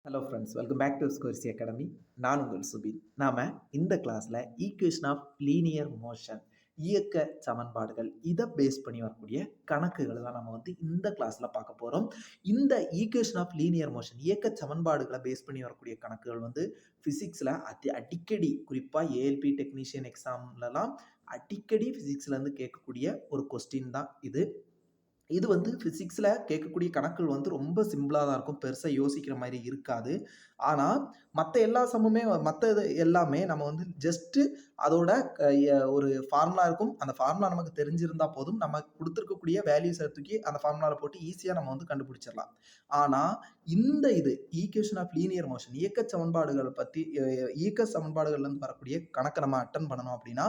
Hello friends, welcome back to ஸ்கோர்சி academy. நான் உங்கள் சுபின். நாம இந்த கிளாஸ்ல ஈக்குவேஷன் ஆஃப் லீனியர் மோஷன், இயக்க சமன்பாடுகள், இதை பேஸ் பண்ணி வரக்கூடிய கணக்குகளை தான் நம்ம இந்த கிளாஸ்ல பார்க்க போறோம். இந்த ஈக்குவேஷன் ஆஃப் லீனியர் மோஷன், இயக்க சமன்பாடுகளை பேஸ் பண்ணி வரக்கூடிய கணக்குகள் பிசிக்ஸ்ல அடிக்கடி, குறிப்பா ஏஎல்பி டெக்னீஷியன் எக்ஸாம்லலாம் அடிக்கடி பிசிக்ஸ்ல இருந்து கேட்கக்கூடிய ஒரு கொஸ்டின் தான் இது. இது பிசிக்ஸ்ல கேட்கக்கூடிய கணக்குகள் ரொம்ப சிம்பிளா தான் இருக்கும். பெருசா யோசிக்கிற மாதிரி இருக்காது. ஆனா, மத்த எல்லா சம்முமே மத்தது எல்லாமே நம்ம ஜஸ்ட் அதோட ஒரு ஃபார்முலா இருக்கும். அந்த ஃபார்முலா நமக்கு தெரிஞ்சிருந்தா போதும். நம்ம குடுத்திருக்கக்கூடிய வேல்யூஸ தூக்கி அந்த ஃபார்முலால போட்டு ஈஸியா நம்ம கண்டுபிடிச்சிடலாம். ஆனா, இந்த ஈக்குவேஷன் ஆஃப் லீனியர் மோஷன், இயக்க சமன்பாடுகள் பத்தி இயக்க சமன்பாடுகள்ல இருந்து வரக்கூடிய கணக்க நம்ம அட்டெண்ட் பண்ணணும் அப்படின்னா,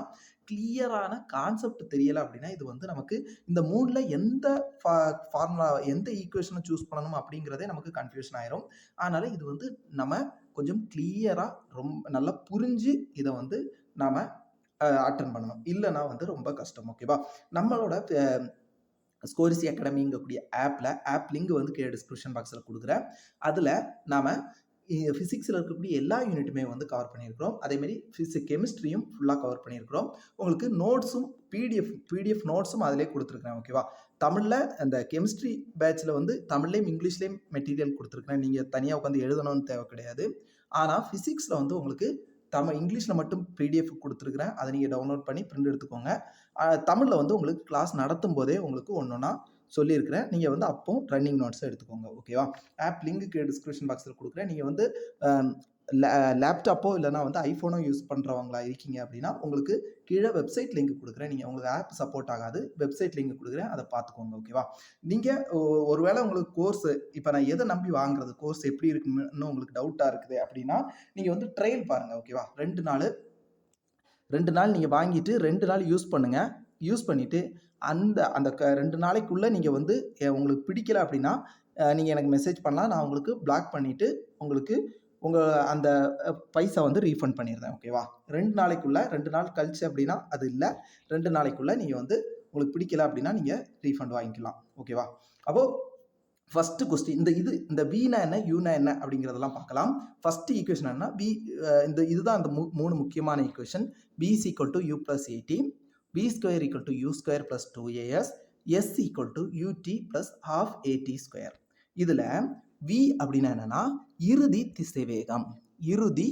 கிளியரான கான்செப்ட் தெரியல அப்படின்னா, இது நமக்கு இந்த 3ல எந்த ஃபார்முலா, எந்த ஈக்குவேஷனை சூஸ் பண்ணணும் அப்படிங்கிறதே நமக்கு கன்ஃபியூஷன் ஆயிரும். அதனால இது நம்ம கொஞ்சம் கிளியரா ரொம்ப நல்லா புரிஞ்சு இதை நாம அட்டெண்ட் பண்ணணும். இல்லைன்னா ரொம்ப கஷ்டம். ஓகேவா? நம்மளோட ஸ்கோர்சி அகாடமிங்கக்கூடிய ஆப் லிங்க் கீழே டிஸ்கிரிப்ஷன் பாக்ஸில் கொடுக்குறேன். அதில் நாம ஃபிசிக்ஸில் இருக்கக்கூடிய எல்லா யூனிட்டுமே கவர் பண்ணியிருக்கிறோம். அதேமாதிரி கெமிஸ்ட்ரியும் ஃபுல்லாக கவர் பண்ணியிருக்கிறோம். உங்களுக்கு நோட்ஸும் பிடிஎஃப் நோட்ஸும் அதிலே கொடுத்துருக்கேன். ஓகேவா? தமிழில் அந்த கெமிஸ்ட்ரி பேட்சில் தமிழ்லேயும் இங்கிலீஷ்லேயும் மெட்டீரியல் கொடுத்துருக்கேன். நீங்கள் தனியாக உட்காந்து எழுதணும்னு தேவை கிடையாது. ஆனால் ஃபிசிக்ஸில் உங்களுக்கு இங்கிலீஷில் மட்டும் பிடிஎஃப் கொடுத்துருக்குறேன். அதை நீங்கள் டவுன்லோட் பண்ணி பிரிண்ட் எடுத்துக்கோங்க. தமிழில் உங்களுக்கு கிளாஸ் நடத்தும் போதே உங்களுக்கு ஒன்றுனா சொல்லியிருக்கிறேன். நீங்கள் அப்போ ரன்னிங் நோட்ஸை எடுத்துக்கோங்க. ஓகேவா? ஆப் லிங்க்கு டிஸ்கிரிப்ஷன் பாக்ஸில் கொடுக்குறேன். நீங்கள் லேப்டாப்போ இல்லைனா ஐஃபோனோ யூஸ் பண்ணுறவங்களா இருக்கீங்க அப்படின்னா, உங்களுக்கு கீழே வெப்சைட் லிங்க் கொடுக்குறேன். நீங்கள் உங்களுக்கு ஆப் சப்போர்ட் ஆகாது, வெப்சைட் லிங்க் கொடுக்குறேன், அதை பார்த்துக்கோங்க. ஓகேவா? நீங்கள் ஒருவேளை உங்களுக்கு கோர்ஸ் இப்போ நான் எதை நம்பி வாங்குறது, கோர்ஸ் எப்படி இருக்குன்னு உங்களுக்கு டவுட்டாக இருக்குது அப்படின்னா, நீங்கள் ட்ரையல் பாருங்கள். ஓகேவா? 2 நாள் நீங்கள் வாங்கிட்டு 2 நாள் யூஸ் பண்ணுங்கள். யூஸ் பண்ணிவிட்டு அந்த 2 நாளைக்குள்ளே நீங்கள் உங்களுக்கு பிடிக்கல அப்படின்னா, நீங்கள் எனக்கு மெசேஜ் பண்ணலாம். நான் உங்களுக்கு பிளாக் பண்ணிவிட்டு உங்களுக்கு உங்கள் அந்த பைசா ரீஃபண்ட் பண்ணிடுறேன். ஓகேவா? 2 நாளைக்குள்ளே, 2 நாள் கழிச்சு அப்படின்னா அது இல்லை. 2 நாளைக்குள்ளே நீங்கள் உங்களுக்கு பிடிக்கல அப்படின்னா நீங்கள் ரீஃபண்ட் வாங்கிக்கலாம். ஓகேவா? அப்போது ஃபர்ஸ்ட் கொஸ்டின், இந்த வினா என்ன, யூனா என்ன அப்படிங்கிறதெல்லாம் பார்க்கலாம். ஃபர்ஸ்ட் ஈக்குவேஷன் என்ன, இதுதான் அந்த 3 முக்கியமான equation. b is equal to u plus at, b square equal to u square plus 2as, s equal to ut plus half at square. இதுல v அப்படின்னா என்னன்னா இறுதி திசைவேகம். இறுதி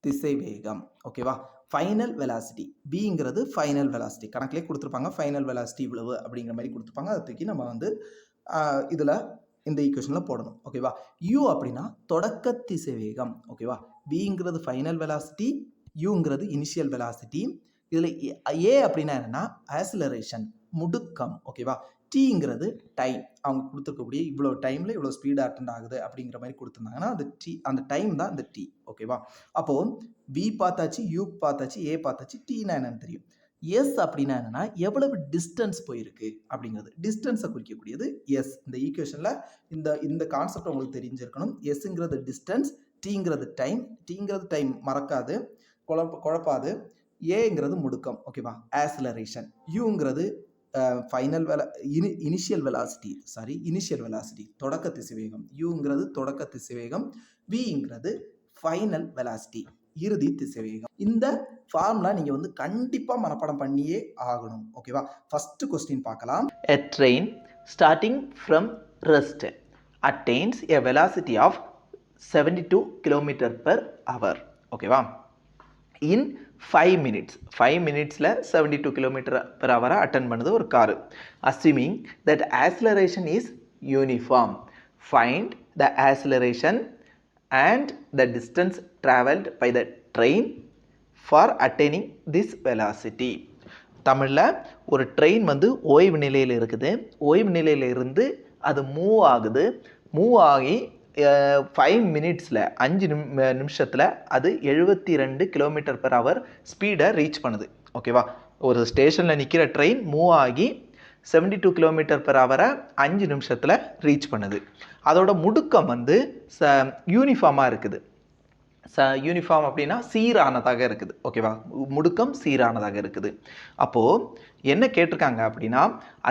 திசைவேகம். ஓகேவா? ஃபைனல் வெலாசிட்டி, பிங்கிறது ஃபைனல் வெலாசிட்டி. கணக்கிலே கொடுத்துருப்பாங்க, ஃபைனல் வெலாசிட்டி இவ்வளவு அப்படிங்கிற மாதிரி கொடுத்துருப்பாங்க. அதை தூக்கி நம்ம இதில் இந்த ஈக்குவேஷனில் போடணும். ஓகேவா? யூ அப்படின்னா தொடக்க திசைவேகம். ஓகேவா? பிங்கிறது ஃபைனல் வெலாசிட்டி, யூங்கிறது இனிஷியல் வெலாசிட்டி. இதில் ஏ அப்படின்னா என்னன்னா ஆக்சிலரேஷன், முடுக்கம். ஓகேவா? டீங்கிறது டைம். அவங்க கொடுத்துருக்கக்கூடிய இவ்வளோ டைமில் இவ்வளோ ஸ்பீடாக அட்டெண்ட் ஆகுது அப்படிங்கிற மாதிரி கொடுத்துருந்தாங்கன்னா அந்த டைம் தான் இந்த டி. ஓகேவா? அப்போது பி பார்த்தாச்சு, யூ பார்த்தாச்சு, ஏ பார்த்தாச்சு, டீனா என்னன்னு தெரியும். எஸ் அப்படின்னா என்னன்னா எவ்வளவு டிஸ்டன்ஸ் போயிருக்கு அப்படிங்கிறது, டிஸ்டன்ஸை குறிக்கக்கூடியது எஸ். இந்த ஈக்குவேஷனில் இந்த கான்செப்ட் உங்களுக்கு தெரிஞ்சிருக்கணும். எஸ்ங்கிறது டிஸ்டன்ஸ், டீங்கிறது டைம் மறக்காது, குழப்பாது. ஏங்கிறது முடுக்கம். ஓகேவா? ஆக்சிலரேஷன். யூங்கிறது இனிஷியல் வெலாசிட்டி, தொடக்க திசைவேகம். யூங்கிறது தொடக்க திசைவேகம், விங்கிறது ஃபைனல் வெலாசிட்டி, இறுதி திசைவேகம். இந்த ஃபார்முலா நீங்க கண்டிப்பா மனப்பாடம் பண்ணியே ஆகணும். ஓகேவா? ஃபர்ஸ்ட் क्वेश्चन பார்க்கலாம். A train starting from rest attains a velocity of 72 km per hour. ஓகேவா? in 5 minutes 72 km per hour attend பண்ணுது ஒரு car. assuming that acceleration is uniform, find the acceleration and the distance traveled by the train for attaining this velocity. தமிழில் ஒரு train ஓய்வு நிலையில் இருக்குது. ஓய்வு நிலையில் இருந்து அது மூவ் ஆகி 5 மினிட்ஸில் 5 நிமிஷத்தில் அது 72 கிலோமீட்டர் per hour ஸ்பீடை ரீச் பண்ணுது. ஓகேவா? ஒரு ஸ்டேஷனில் நிற்கிற ட்ரெயின் மூவ் ஆகி 72 கிலோமீட்டர் per hour 5 நிமிஷத்தில் ரீச் பண்ணுது. அதோட முடுக்கம் யூனிஃபார்மாக இருக்குது. யூனிஃபார்ம் அப்படின்னா சீரானதாக இருக்குது. ஓகேவா? முடுக்கம் சீரானதாக இருக்குது. அப்போது என்ன கேட்டிருக்காங்க அப்படின்னா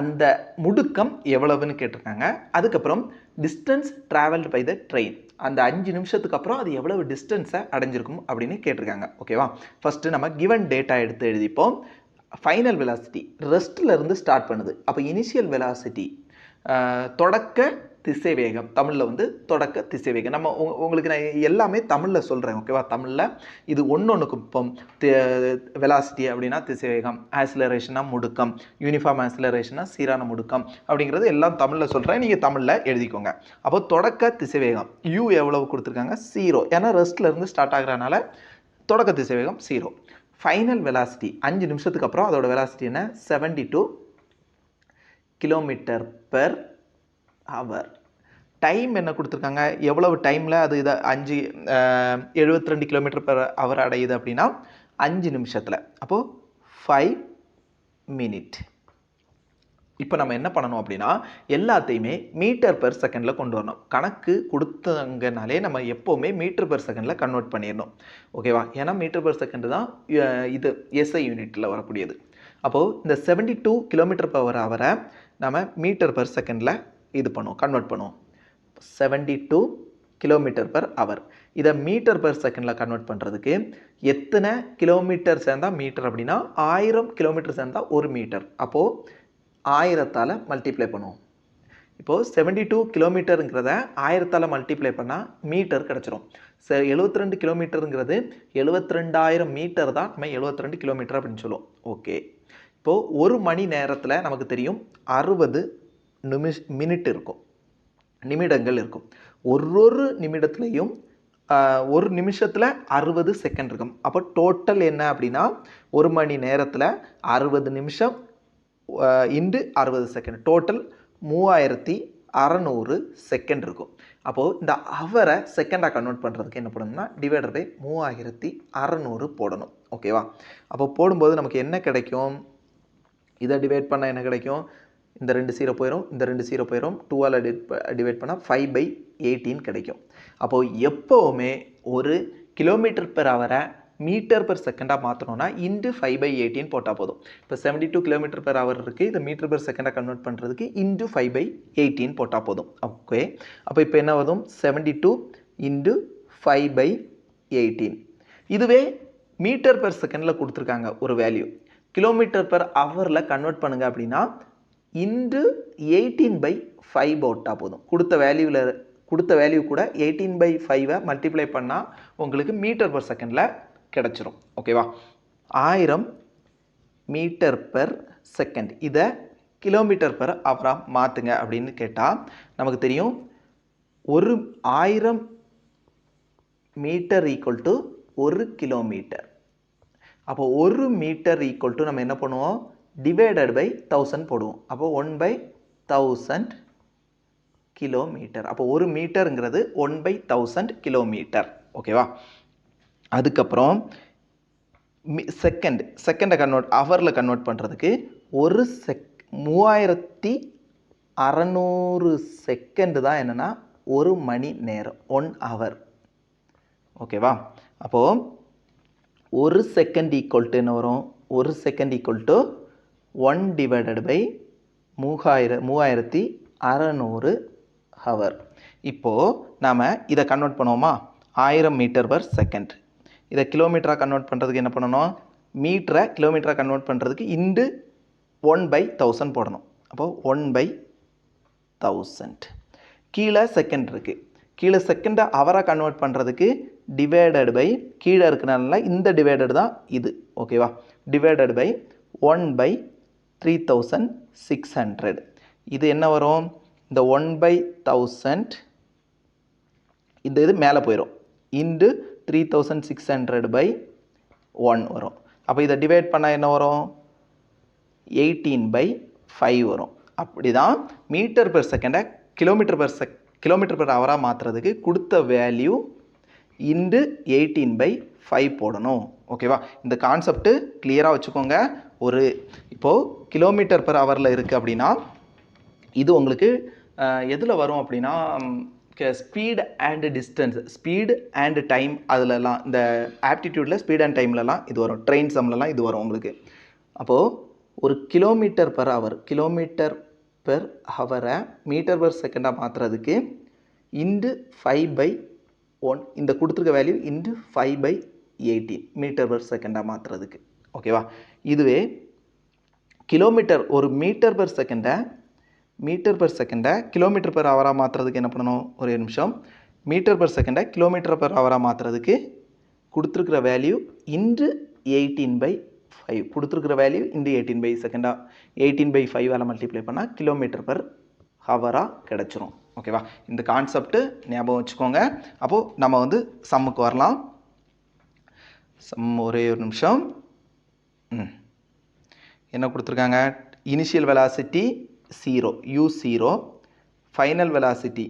அந்த முடுக்கம் எவ்வளவுன்னு கேட்டிருக்காங்க. அதுக்கப்புறம் distance travelled by the train, அந்த 5 நிமிஷத்துக்கு அப்புறம் அது எவ்வளவு டிஸ்டன்ஸை அடைஞ்சிருக்கும் அப்படின்னு கேட்டிருக்காங்க. ஓகேவா, ஃபஸ்ட்டு நம்ம கிவன் டேட்டா எடுத்து எழுதிப்போம். ஃபைனல் வெலாசிட்டி ரெஸ்ட்டில் இருந்து ஸ்டார்ட் பண்ணுது. அப்போ இனிஷியல் வெலாசிட்டி தொடக்க திசைவேகம், தமிழில் வந்து தொடக்க திசைவேகம். நம்ம உங்களுக்கு நான் எல்லாமே தமிழில் சொல்கிறேன். ஓகேவா, தமிழில் இது ஒன்றுக்கும் இப்போ வெலாசிட்டி அப்படின்னா திசைவேகம், ஆக்சிலரேஷனா முடுக்கம், யூனிஃபார்ம் ஆக்சிலரேஷனா சீரான முடுக்கம் அப்படிங்கிறது எல்லாம் தமிழில் சொல்கிறேன். நீங்கள் தமிழில் எழுதிக்கோங்க. அப்போ தொடக்க திசைவேகம் யூ எவ்வளவு கொடுத்துருக்காங்க? 0. ஏன்னா ரெஸ்ட்டில் இருந்து ஸ்டார்ட் ஆகிறனால தொடக்க திசைவேகம் 0. ஃபைனல் வெலாசிட்டி 5 நிமிஷத்துக்கு அப்புறம் அதோட வெலாசிட்டி என்ன? 72 km/h. டைம் என்ன கொடுத்துருக்காங்க? எவ்வளவு டைமில் அது இதை 72 km/h அடையுது அப்படின்னா 5 நிமிஷத்தில். அப்போது 5 minutes. இப்போ நம்ம என்ன பண்ணணும் அப்படின்னா எல்லாத்தையுமே மீட்டர் பெர் செகண்டில் கொண்டு வரணும். கணக்கு கொடுத்தங்கனாலே நம்ம எப்போவுமே மீட்டர் பெர் செகண்டில் கன்வெர்ட் பண்ணிடணும். ஓகேவா, ஏன்னா மீட்டர் பெர் செகண்ட் தான் இது எஸ்ஐ யூனிட்டில் வரக்கூடியது. அப்போது இந்த 72 km/h நம்ம மீட்டர் பெர் செகண்டில் இது பண்ணுவோம், கன்வெர்ட் பண்ணுவோம். 72 km/h. இதை மீட்டர் பெர் செகண்டில் கன்வெர்ட் பண்ணுறதுக்கு எத்தனை கிலோமீட்டர் சேர்ந்தால் மீட்டர் அப்படின்னா 1000 கிலோமீட்டர் சேர்ந்தால் 1 மீட்டர். அப்போது 1000ஆல் மல்டிப்ளை பண்ணுவோம். இப்போது 72 கிலோமீட்டருங்கிறத 1000ஆல் மல்டிப்ளை பண்ணால் மீட்டர் கிடச்சிரும். 72 கிலோமீட்டருங்கிறது 72,000 மீட்டர் தான் நம்ம 72 கிலோமீட்டர் அப்படின்னு சொல்லுவோம். ஓகே, இப்போது ஒரு மணி நேரத்தில் நமக்கு தெரியும் 60 மினிட் இருக்கும், நிமிடங்கள் இருக்கும். ஒரு நிமிடத்துலையும் ஒரு நிமிஷத்தில் 60 செகண்ட் இருக்கும். அப்போ டோட்டல் என்ன அப்படின்னா ஒரு மணி நேரத்தில் 60 நிமிஷம் இன்டு 60 செகண்ட், டோட்டல் 3600 செகண்ட் இருக்கும். அப்போது இந்த ஹவரை செகண்டாக கன்வெர்ட் பண்ணுறதுக்கு என்ன பண்ணணும்னா டிவைடட் பை 3600 போடணும். ஓகேவா, அப்போ போடும்போது நமக்கு என்ன கிடைக்கும்? இதை டிவைட் பண்ணால் என்ன கிடைக்கும்? இந்த 2 0 போயிடும், இந்த 2 0 போயிடும். 2ஆல் டிவைட் பண்ணால் 5/18 கிடைக்கும். அப்போது எப்போவுமே ஒரு km/h மீட்டர் பெர் செகண்டாக மாற்றணும்னா இன்டு 5/18 போட்டால் போதும். இப்போ 72 km/h இருக்குது, இதை மீட்டர் பெர் செகண்டாக கன்வெர்ட் பண்ணுறதுக்கு இன்டு 5/18 போட்டால் போதும். ஓகே, அப்போ இப்போ என்ன வரும்? 72 இன்டு 5/18. இதுவே மீட்டர் பெர் செகண்டில் கொடுத்துருக்காங்க ஒரு வேல்யூ, km/h கன்வெர்ட் பண்ணுங்க அப்படின்னா இன்டு 18/5 போட்டால் போதும். கொடுத்த வேல்யூ கூட 18/5 மல்டிப்ளை பண்ணால் உங்களுக்கு மீட்டர் பெர் செகண்டில் கிடச்சிரும். ஓகேவா, 1000 மீட்டர் பெர் செகண்ட் இதை km/h மாற்றுங்க அப்படின்னு கேட்டால் நமக்கு தெரியும் 1000 மீட்டர் ஈக்குவல் டு 1 கிலோமீட்டர். அப்போ 1 மீட்டர் ஈக்குவல் டு நம்ம என்ன பண்ணுவோம்? டிவைடட் பை 1000 போடுவோம். அப்போ 1/1000 கிலோமீட்டர். அப்போ 1 மீட்டருங்கிறது 1/1000 கிலோமீட்டர். ஓகேவா, அதுக்கப்புறம் செகண்டை ஹவரில் கன்வெர்ட் பண்ணுறதுக்கு 3600 செகண்ட் தான் என்னென்னா 1 மணி நேரம், 1 ஹவர். ஓகேவா, அப்போது 1 செகண்ட் ஈக்குவல் டு என்ன வரும்? 1 second equal to 1 divided by 3600 hour. இப்போது நாம் இதை கன்வெர்ட் பண்ணுவோமா? 1000 மீட்டர் பர் செகண்ட். இதை கிலோமீட்டராக கன்வெர்ட் பண்ணுறதுக்கு என்ன பண்ணணும்? மீட்டரை கிலோமீட்டராக கன்வெர்ட் பண்ணுறதுக்கு இன்டு 1/1000 போடணும். அப்போது 1/1000. கீழே செகண்ட் இருக்குது, கீழே செகண்டை ஹவராக கன்வெர்ட் பண்ணுறதுக்கு டிவைடட் பை, கீழே இருக்கிறனால இந்த டிவைடட் தான் இது. ஓகேவா, டிவைடட் பை 1/3600. இது என்ன வரும்? இந்த 1/1000 இந்த இது மேலே போயிடும், இன்டு 3600/1 வரும். அப்போ இதை டிவைட் பண்ணால் என்ன வரும்? 18/5 வரும். அப்படி தான் மீட்டர் பெர் செகண்டை கிலோமீட்டர் பெர் ஹவராக மாற்றுறதுக்கு கொடுத்த வேல்யூ இன்டு 18/5 போடணும். ஓகேவா, இந்த கான்செப்ட்டு கிளியராக வச்சுக்கோங்க. இப்போது கிலோமீட்டர் பெர் ஹவரில் இருக்குது அப்படின்னா இது உங்களுக்கு எதில் வரும் அப்படின்னா speed and distance, speed and time, அதிலலாம் இந்த ஆப்டிடியூடில் ஸ்பீட் அண்ட் டைம்லலாம் இது வரும், ட்ரெயின் சம்லலாம் இது வரும் உங்களுக்கு. அப்போது ஒரு கிலோமீட்டர் பெர் ஹவர் ஹவரை மீட்டர் பெர் செகண்டாக மாற்றுறதுக்கு இன்டு 5/1 இந்த கொடுத்துருக்க வேல்யூ இன்டு 5/18 மீட்டர் பெர் செகண்டாக மாற்றுறதுக்கு. ஓகேவா? இதுவே கிலோமீட்டர் ஒரு மீட்டர் பெர் செகண்டை கிலோமீட்டர் பெர் ஹவராக மாற்றுறதுக்கு என்ன பண்ணணும்? ஒரே நிமிஷம். மீட்டர் பெர் செகண்டை கிலோமீட்டர் பெர் ஹவராக மாற்றுறதுக்கு கொடுத்துருக்குற வேல்யூ இன்டு 18/5 கொடுத்துருக்குற வேல்யூ இன்டு 18/செகண்டாக 18/5 மல்டிப்ளை பண்ணால் கிலோமீட்டர் பெர் ஹவராக கிடச்சிரும். ஓகேவா? இந்த கான்செப்ட்டு ஞாபகம் வச்சுக்கோங்க. அப்போது நம்ம வந்து சம்முக்கு வரலாம். ஒரே ஒரு நிமிஷம். என்ன கொடுத்துருக்காங்க? Initial velocity 0 u0, final velocity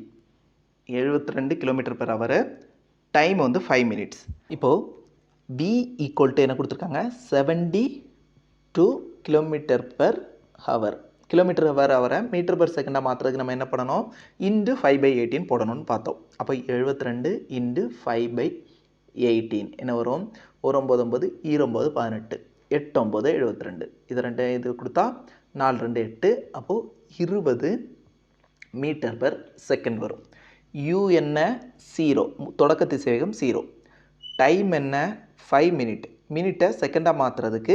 72 kilometre per hour, time வந்து 5 மினிட்ஸ். இப்போது v ஈக்குவல் டு என்ன கொடுத்துருக்காங்க? 72 kilometre per hour. Kilometre per ஹவரை மீட்டர் பெர் செகண்டாக மாற்றுறதுக்கு நம்ம என்ன பண்ணணும்? இன்டு 5/18 போடணும்னு பார்த்தோம். அப்போ 72 இன்டு 5/18 என்ன வரும்? 1 9 9 29 18 8 9 72. இது ரெண்டு இது கொடுத்தா 4 2 8. அப்போது 20 மீட்டர் பெர் செகண்ட் வரும். u என்ன? 0. தொடக்க திசைவேகம் 0. டைம் என்ன? 5 மினிட்டை செகண்டாக மாற்றுறதுக்கு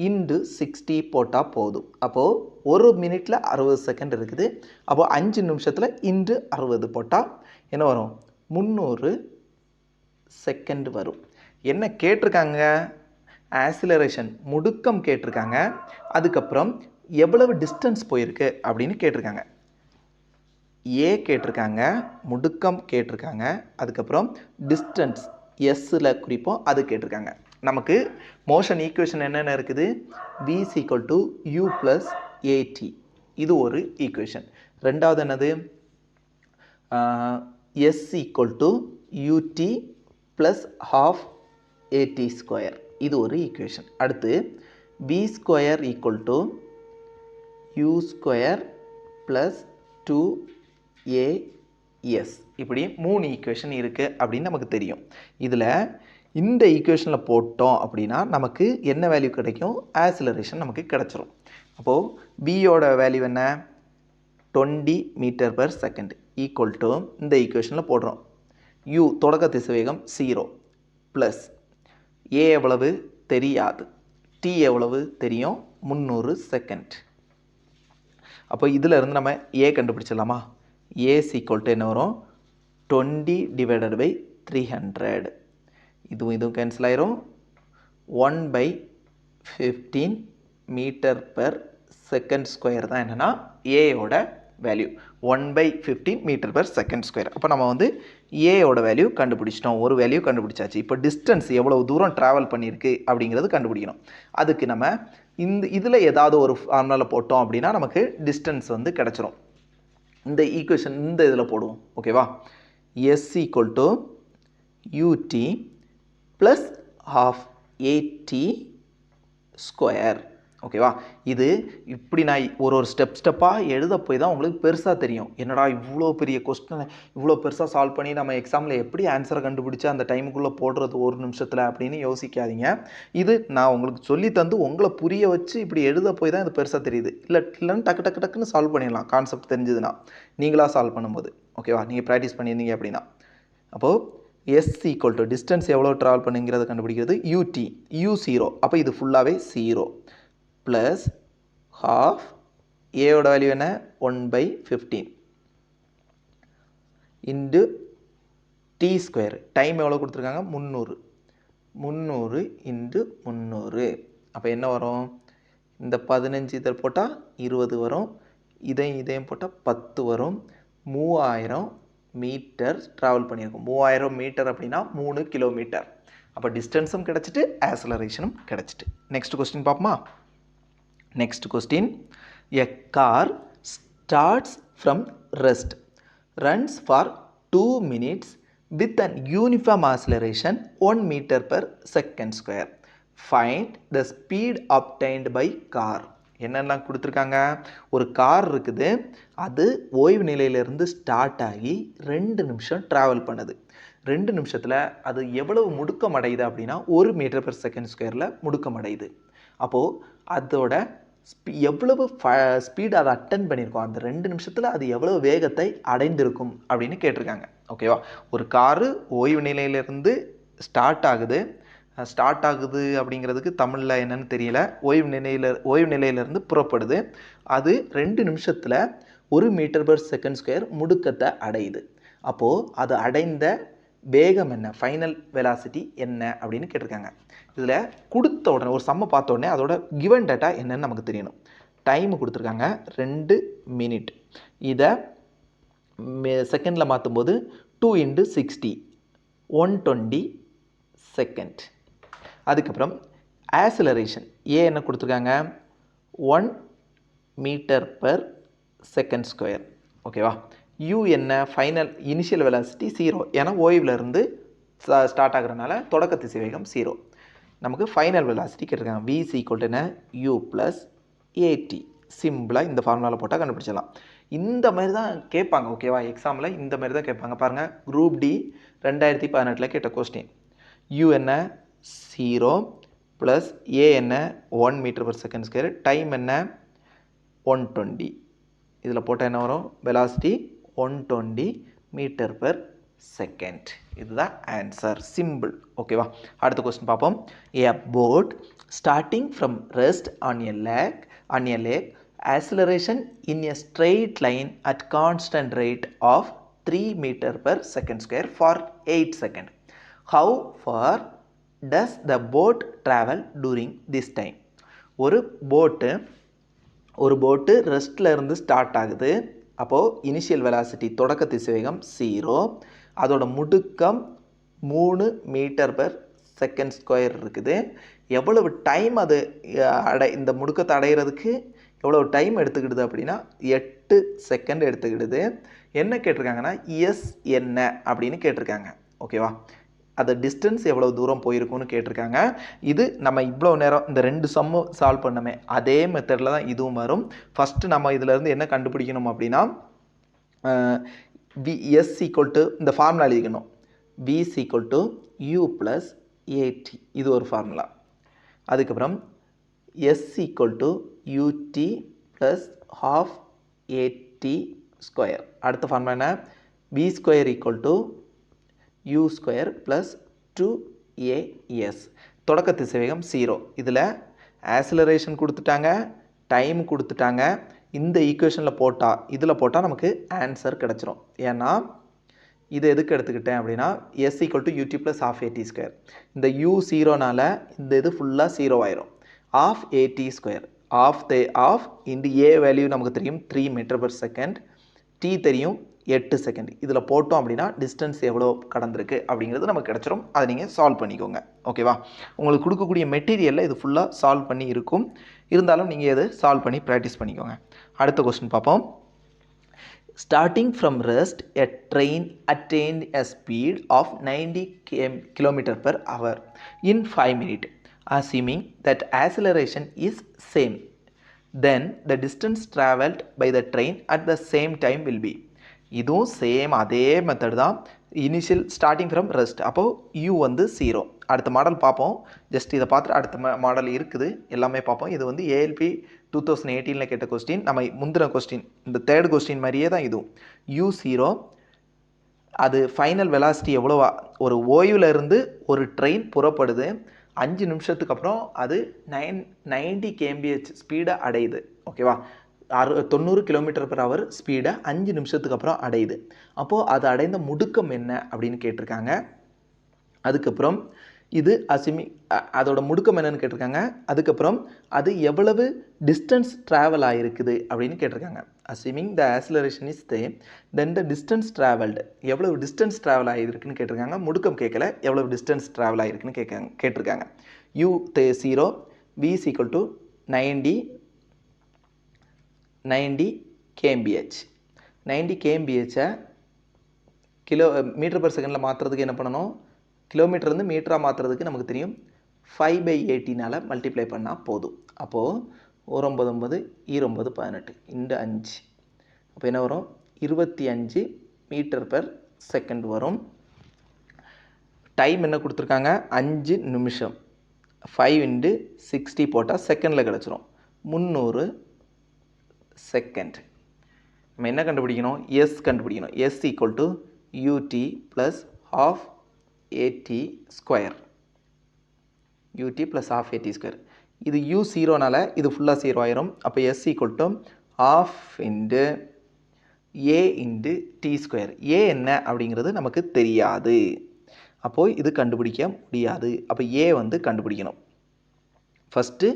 இன்டு 60 போட்டால் போதும். அப்போது ஒரு மினிட்டில் 60 செகண்ட் இருக்குது. அப்போது 5 நிமிஷத்தில் இன்டு 60 போட்டால் என்ன வரும்? 300 செகண்ட் வரும். என்ன கேட்டிருக்காங்க? ஆக்சிலரேஷன் முடுக்கம் கேட்டிருக்காங்க. அதுக்கப்புறம் எவ்வளவு டிஸ்டன்ஸ் போயிருக்கு அப்படின்னு கேட்டிருக்காங்க. ஏ கேட்டிருக்காங்க, முடுக்கம் கேட்டிருக்காங்க, அதுக்கப்புறம் டிஸ்டன்ஸ் எஸ்ஸில் குறிப்போம் அது கேட்டிருக்காங்க. நமக்கு மோஷன் ஈக்குவேஷன் என்னென்ன இருக்குது? v = u + at. இது ஒரு ஈக்குவேஷன். ரெண்டாவது என்னது? s = ut + ½ at². இது ஒரு ஈக்குவேஷன். அடுத்து v² = u² + 2as. இப்படி 3 ஈக்குவேஷன் இருக்குது அப்படின்னு நமக்கு தெரியும். இதில் இந்த ஈக்குவேஷனில் போட்டோம் அப்படின்னா நமக்கு என்ன வேல்யூ கிடைக்கும்? ஆக்சிலரேஷன் நமக்கு கிடச்சிரும். அப்போது வியோட வேல்யூ என்ன? 20 metre per second equal to இந்த ஈக்குவேஷனில் போடுறோம். u தொடக்க திசைவேகம் 0 ப்ளஸ் ஏ எவ்வளவு தெரியாது, டி எவ்வளவு தெரியும்? 300 செகண்ட். அப்போ இதில் இருந்து நம்ம ஏ கண்டுபிடிச்சிடலாமா? ஏ ஈக்குவல் டு என்ன வரும்? 20 / 300. இதுவும் கேன்சல் ஆயிரும். 1/15 மீட்டர் பெர் செகண்ட் ஸ்கொயர் தான் என்னென்னா ஏயோட வேல்யூ. 1/15 மீட்டர் பெர் செகண்ட் ஸ்கொயர். அப்போ நம்ம வந்து ஏயோட வேல்யூ கண்டுபிடிச்சிட்டோம். ஒரு வேல்யூ கண்டுபிடிச்சாச்சு. இப்போ டிஸ்டன்ஸ் எவ்வளவு தூரம் ட்ராவல் பண்ணியிருக்கு அப்படிங்கிறது கண்டுபிடிக்கணும். அதுக்கு நம்ம இதில் ஏதாவது ஒரு ஃபார்முலாவில் போட்டோம் அப்படின்னா நமக்கு டிஸ்டன்ஸ் வந்து கிடச்சிரும். இந்த ஈக்குவேஷன் இந்த இதில் போடுவோம். ஓகேவா? s = ut + ½ at². ஓகேவா? இது இப்படி நான் ஒரு ஸ்டெப்பாக எழுத போய் தான் உங்களுக்கு பெருசாக தெரியும். என்னடா இவ்வளோ பெரிய கொஸ்டினை இவ்வளோ பெருசாக சால்வ் பண்ணி நம்ம எக்ஸாமில் எப்படி ஆன்சரை கண்டுபிடிச்சி அந்த டைமுக்குள்ளே போடுறது ஒரு நிமிஷத்தில் அப்படின்னு யோசிக்காதீங்க. இது நான் உங்களுக்கு சொல்லி தந்து உங்களை புரிய வச்சு இப்படி எழுத போய் தான் இது பெருசாக தெரியுது. இல்லைன்னு டக்குன்னு சால்வ் பண்ணிடலாம். கான்செப்ட் தெரிஞ்சதுன்னா நீங்களாக சால்வ் பண்ணும்போது. ஓகேவா? நீங்கள் ப்ராக்டிஸ் பண்ணியிருந்தீங்க அப்படின்னா. அப்போது s = டிஸ்டன்ஸ் எவ்வளோ ட்ராவல் பண்ணுங்கிறத கண்டுபிடிக்கிறது ut u0. அப்போ இது ஃபுல்லாகவே 0 ப்ளஸ் ½ ஏயோட வேல்யூ என்ன? 1/15 இன்டு t². டைம் எவ்வளோ கொடுத்துருக்காங்க? 300 இன்டு 300. அப்போ என்ன வரும்? இந்த 15 இதில் போட்டால் 20 வரும். இதையும் போட்டால் 10 வரும். 3000 மீட்டர் ட்ராவல் பண்ணியிருக்கோம். 3000 மீட்டர் அப்படின்னா 3 கிலோமீட்டர். அப்போ டிஸ்டன்ஸும் கிடச்சிட்டு ஆக்சலரேஷனும் கிடச்சிட்டு. நெக்ஸ்ட் கொஸ்டின் பார்ப்போமா? Next question. A car starts from rest, runs for 2 minutes with an uniform acceleration 1 meter per second square. Find the speed obtained by car. என்னெல்லாம் கொடுத்துருக்காங்க? ஒரு கார் இருக்குது, அது ஓய்வு நிலையிலிருந்து ஸ்டார்ட் ஆகி 2 நிமிஷம் ட்ராவல் பண்ணுது. 2 நிமிஷத்தில் அது எவ்வளவு முடுக்கம் அடையுது அப்படின்னா 1 மீட்டர் பெர் செகண்ட் ஸ்கொயரில் முடுக்கம் அடையுது. அப்போது அதோட எவ்வளவு ஸ்பீடு அதை அட்டன் பண்ணியிருக்கோம், அந்த 2 நிமிஷத்தில் அது எவ்வளவு வேகத்தை அடைந்திருக்கும் அப்படின்னு கேட்டிருக்காங்க. ஓகேவா? ஒரு காரு ஓய்வு நிலையிலிருந்து ஸ்டார்ட் ஆகுது அப்படிங்கிறதுக்கு தமிழில் என்னன்னு தெரியல. ஓய்வு நிலையிலிருந்து புறப்படுது. அது 2 நிமிஷத்தில் 1 மீட்டர்/செகண்ட் ஸ்கொயர் முடுக்கத்தை அடையுது. அப்போது அது அடைந்த வேகம் என்ன, ஃபைனல் வெலாசிட்டி என்ன அப்படின்னு கேட்டிருக்காங்க. இதில் கொடுத்த உடனே ஒரு சம்மை பார்த்த உடனே அதோட கிவன் டேட்டா என்னன்னு நமக்கு தெரியணும். டைம் கொடுத்துருக்காங்க 2 மினிட். இதை செகண்டில் மாற்றும்போது 2 × 60 120 செகண்ட். அதுக்கப்புறம் ஆக்சிலரேஷன் என்ன கொடுத்துருக்காங்க, 1 மீட்டர்/செகண்ட் ஸ்கொயர். ஓகேவா? யூ என்ன, ஃபைனல் இனிஷியல் வெலாசிட்டி 0, ஏன்னா ஓய்வில் இருந்து ஸ்டார்ட் ஆகுறதுனால தொடக்க திசைவேகம் 0. நமக்கு ஃபைனல் வெலாசிட்டி கேட்டிருக்காங்க. v = என்ன, u + at. சிம்பிளாக இந்த ஃபார்முலாவில் போட்டால் கண்டுபிடிச்சிடலாம். இந்த மாதிரி தான் கேட்பாங்க. ஓகேவா? எக்ஸாமில் இந்த மாதிரி தான் கேட்பாங்க. பாருங்கள், குரூப் டி 2018 கேட்ட கொஸ்டின். u என்ன 0 ப்ளஸ் a என்ன 1 மீட்டர்/செகண்ட் ஸ்கொயர், டைம் என்ன 120. இதில் போட்டால் என்ன வரும், வெலாசிட்டி 120 மீட்டர்/செகண்ட். இதுதான் ஆன்சர். சிம்பிள். ஓகேவா? அடுத்த கொஸ்டின் பார்ப்போம். A boat starting from rest on a lake acceleration in a straight line at constant rate of 3 metre per second square for 8 seconds. How far does the boat travel during this time? ஒரு போட்டு ரெஸ்ட்டில் இருந்து start ஆகுது. அப்போது initial velocity தொடக்க திசைவேகம் 0, அதோட முடுக்கம் 3 metre per second square இருக்குது. எவ்வளவு டைம் அது இந்த முடுக்கத்தை அடைகிறதுக்கு எவ்வளவு டைம் எடுத்துக்கிடுது அப்படின்னா 8 செகண்ட் எடுத்துக்கிடுது. என்ன கேட்டிருக்காங்கன்னா எஸ் என்ன அப்படின்னு கேட்டிருக்காங்க. ஓகேவா? அது டிஸ்டன்ஸ் எவ்வளோ தூரம் போயிருக்கும்னு கேட்டிருக்காங்க. இது நம்ம இவ்வளோ நேரம் இந்த 2 சம்மு சால்வ் பண்ணமே அதே மெத்தடில் தான் இதுவும் வரும். ஃபஸ்ட்டு நம்ம இதிலேருந்து என்ன கண்டுபிடிக்கணும் அப்படின்னா எஸ் = இந்த ஃபார்முலா எழுதிக்கணும். v = u + at. இது ஒரு ஃபார்முலா. அதுக்கப்புறம் s = ut + ½ at². அடுத்த ஃபார்முலா என்ன, v² = u² + 2as. தொடக்க திசைவேகம் 0. இதில் ஆக்சிலரேஷன் கொடுத்துட்டாங்க, டைம் கொடுத்துட்டாங்க. இந்த ஈக்குவேஷனில் இதில் போட்டால் நமக்கு ஆன்சர் கிடச்சிரும். ஏன்னா இதை எதுக்கு எடுத்துக்கிட்டேன் அப்படின்னா s = ut + ½ at². இந்த u 0னால இந்த இது ஃபுல்லாக 0 ஆயிரும். ½ at². Of into a value நமக்கு தெரியும் 3 மீட்டர்/செகண்ட், t தெரியும் 8 செகண்ட். இதில் போட்டோம் அப்படின்னா டிஸ்டன்ஸ் எவ்வளோ கடந்திருக்கு அப்படிங்கிறது நமக்கு கிடச்சிரும். அதை நீங்கள் சால்வ் பண்ணிக்கோங்க. ஓகேவா? உங்களுக்கு கொடுக்கக்கூடிய மெட்டீரியலில் இது ஃபுல்லாக சால்வ் பண்ணி இருக்கும். இருந்தாலும் நீங்கள் இதை சால்வ் பண்ணி ப்ராக்டிஸ் பண்ணிக்கோங்க. அடுத்த கொஸ்டின் பார்ப்போம். Starting from rest, a train attained a speed of 90 km/h in 5 minutes, assuming that acceleration is same. Then the distance travelled by the train at the same time will be. இதுவும் same அதே method தான். Initial starting from rest. அப்போது you 0. அடுத்த model பார்ப்போம். Just இதை பார்த்துட்டு அடுத்த model இருக்குது எல்லாமே பார்ப்போம். இது ALP 2018 கேட்ட கொஸ்டின். நம்ம முந்தின கொஸ்டின் இந்த தேர்ட் கொஸ்டின் மாதிரியே தான் இதுவும். u0 அது ஃபைனல் வெலாசிட்டி எவ்வளோவா, ஒரு ஓய்வில் இருந்து ஒரு ட்ரெயின் புறப்படுது. 5 நிமிஷத்துக்கு அப்புறம் அது 90 km/h ஸ்பீடை அடையுது. ஓகேவா? 90 km/h ஸ்பீடை 5 நிமிஷத்துக்கு அப்புறம் அடையுது. அப்போது அது அடைந்த முடுக்கம் என்ன அப்படின்னு கேட்டிருக்காங்க. அதுக்கப்புறம் இது அதோட முடுக்கம் என்னன்னு கேட்டிருக்காங்க. அதுக்கப்புறம் அது எவ்வளவு டிஸ்டன்ஸ் ட்ராவல் ஆகிருக்குது அப்படின்னு கேட்டிருக்காங்க. Assuming the acceleration is same, then the distance travelled எவ்வளவு டிஸ்டன்ஸ் ட்ராவல் ஆகிருக்குன்னு கேட்டிருக்காங்க. முடுக்கம் கேட்கல, எவ்வளவு டிஸ்டன்ஸ் ட்ராவல் ஆகிருக்குன்னு கேட்டிருக்காங்க. u 0, v = 90 km/h. 90 km/h மீட்டர்/செகண்டில் மாற்றுறதுக்கு என்ன பண்ணணும், கிலோமீட்டர் வந்து மீட்டராக மாற்றுறதுக்கு நமக்கு தெரியும் 5/80 மல்டிப்ளை பண்ணால் போதும். அப்போது 9 9 18 இந்த 5 அப்போ என்ன வரும், 25 மீட்டர்/செகண்ட் வரும். டைம் என்ன கொடுத்துருக்காங்க, 5 நிமிஷம். 5 × 60 போட்டால் செகண்டில் கிடச்சிரும். 300 செகண்ட். நம்ம என்ன கண்டுபிடிக்கணும்? எஸ் கண்டுபிடிக்கணும். S equal to யூடி plus half AD square. U T plus half AD square. இது யூ ஜீரோனால இது ஃபுல்லாக ஜீரோ ஆயிரும். அப்போ S equal to half into A into T square. A என்ன அப்படிங்கிறது நமக்கு தெரியாது. அப்போது இது கண்டுபிடிக்க முடியாது. அப்போ ஏ வந்து கண்டுபிடிக்கணும். ஃபஸ்ட்டு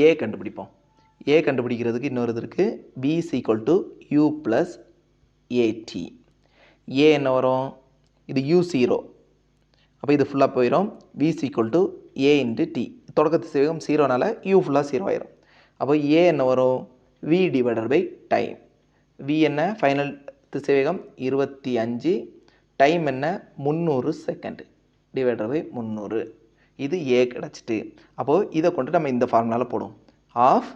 ஏ கண்டுபிடிப்போம். ஏ கண்டுபிடிக்கிறதுக்கு இன்னொரு இது இருக்குது. V is equal to U plus A T. A என்ன வரும்? இது யூ ஜீரோ. அப்போ இது ஃபுல்லாக போயிடும். V is equal to A into T. தொடக்கத்து திசைவேகம் ஜீரோனால யூ ஃபுல்லாக ஜீரோ ஆயிரும். அப்போ ஏ என்ன வரும்? V divided by time. V என்ன? ஃபைனல் திசைவேகம் 25. டைம் என்ன? 300 செகண்ட் டிவைடட் பை 300. இது ஏ கிடச்சிட்டு. அப்போது இதை கொண்டு நம்ம இந்த ஃபார்முலாவில் போடுவோம். half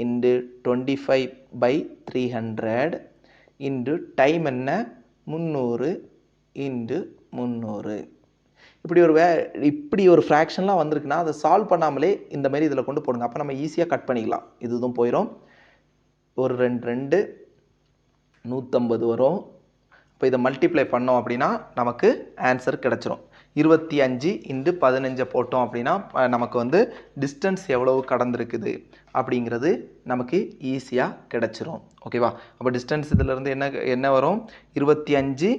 இன்டு 25/300 இன்டு டைம் என்ன? 300 இன்டு 300. இப்படி ஒரு ஃப்ராக்ஷன்லாம் வந்திருக்குன்னா அதை சால்வ் பண்ணாமலே இந்த மாதிரி இதில் கொண்டு போடுங்க. அப்போ நம்ம ஈஸியாக கட் பண்ணிக்கலாம். இதுவும் போயிடும். ஒரு 2 150 வரும். இப்போ இதை மல்டிப்ளை பண்ணோம் அப்படின்னா நமக்கு ஆன்சர் கிடச்சிரும். 25 இன்ட்டு 15 போட்டோம் அப்படின்னா நமக்கு வந்து டிஸ்டன்ஸ் எவ்வளவு கடந்திருக்குது அப்படிங்கிறது நமக்கு ஈஸியாக கிடச்சிரும். ஓகேவா? அப்போ டிஸ்டன்ஸ் இதிலேருந்து என்ன வரும்? 25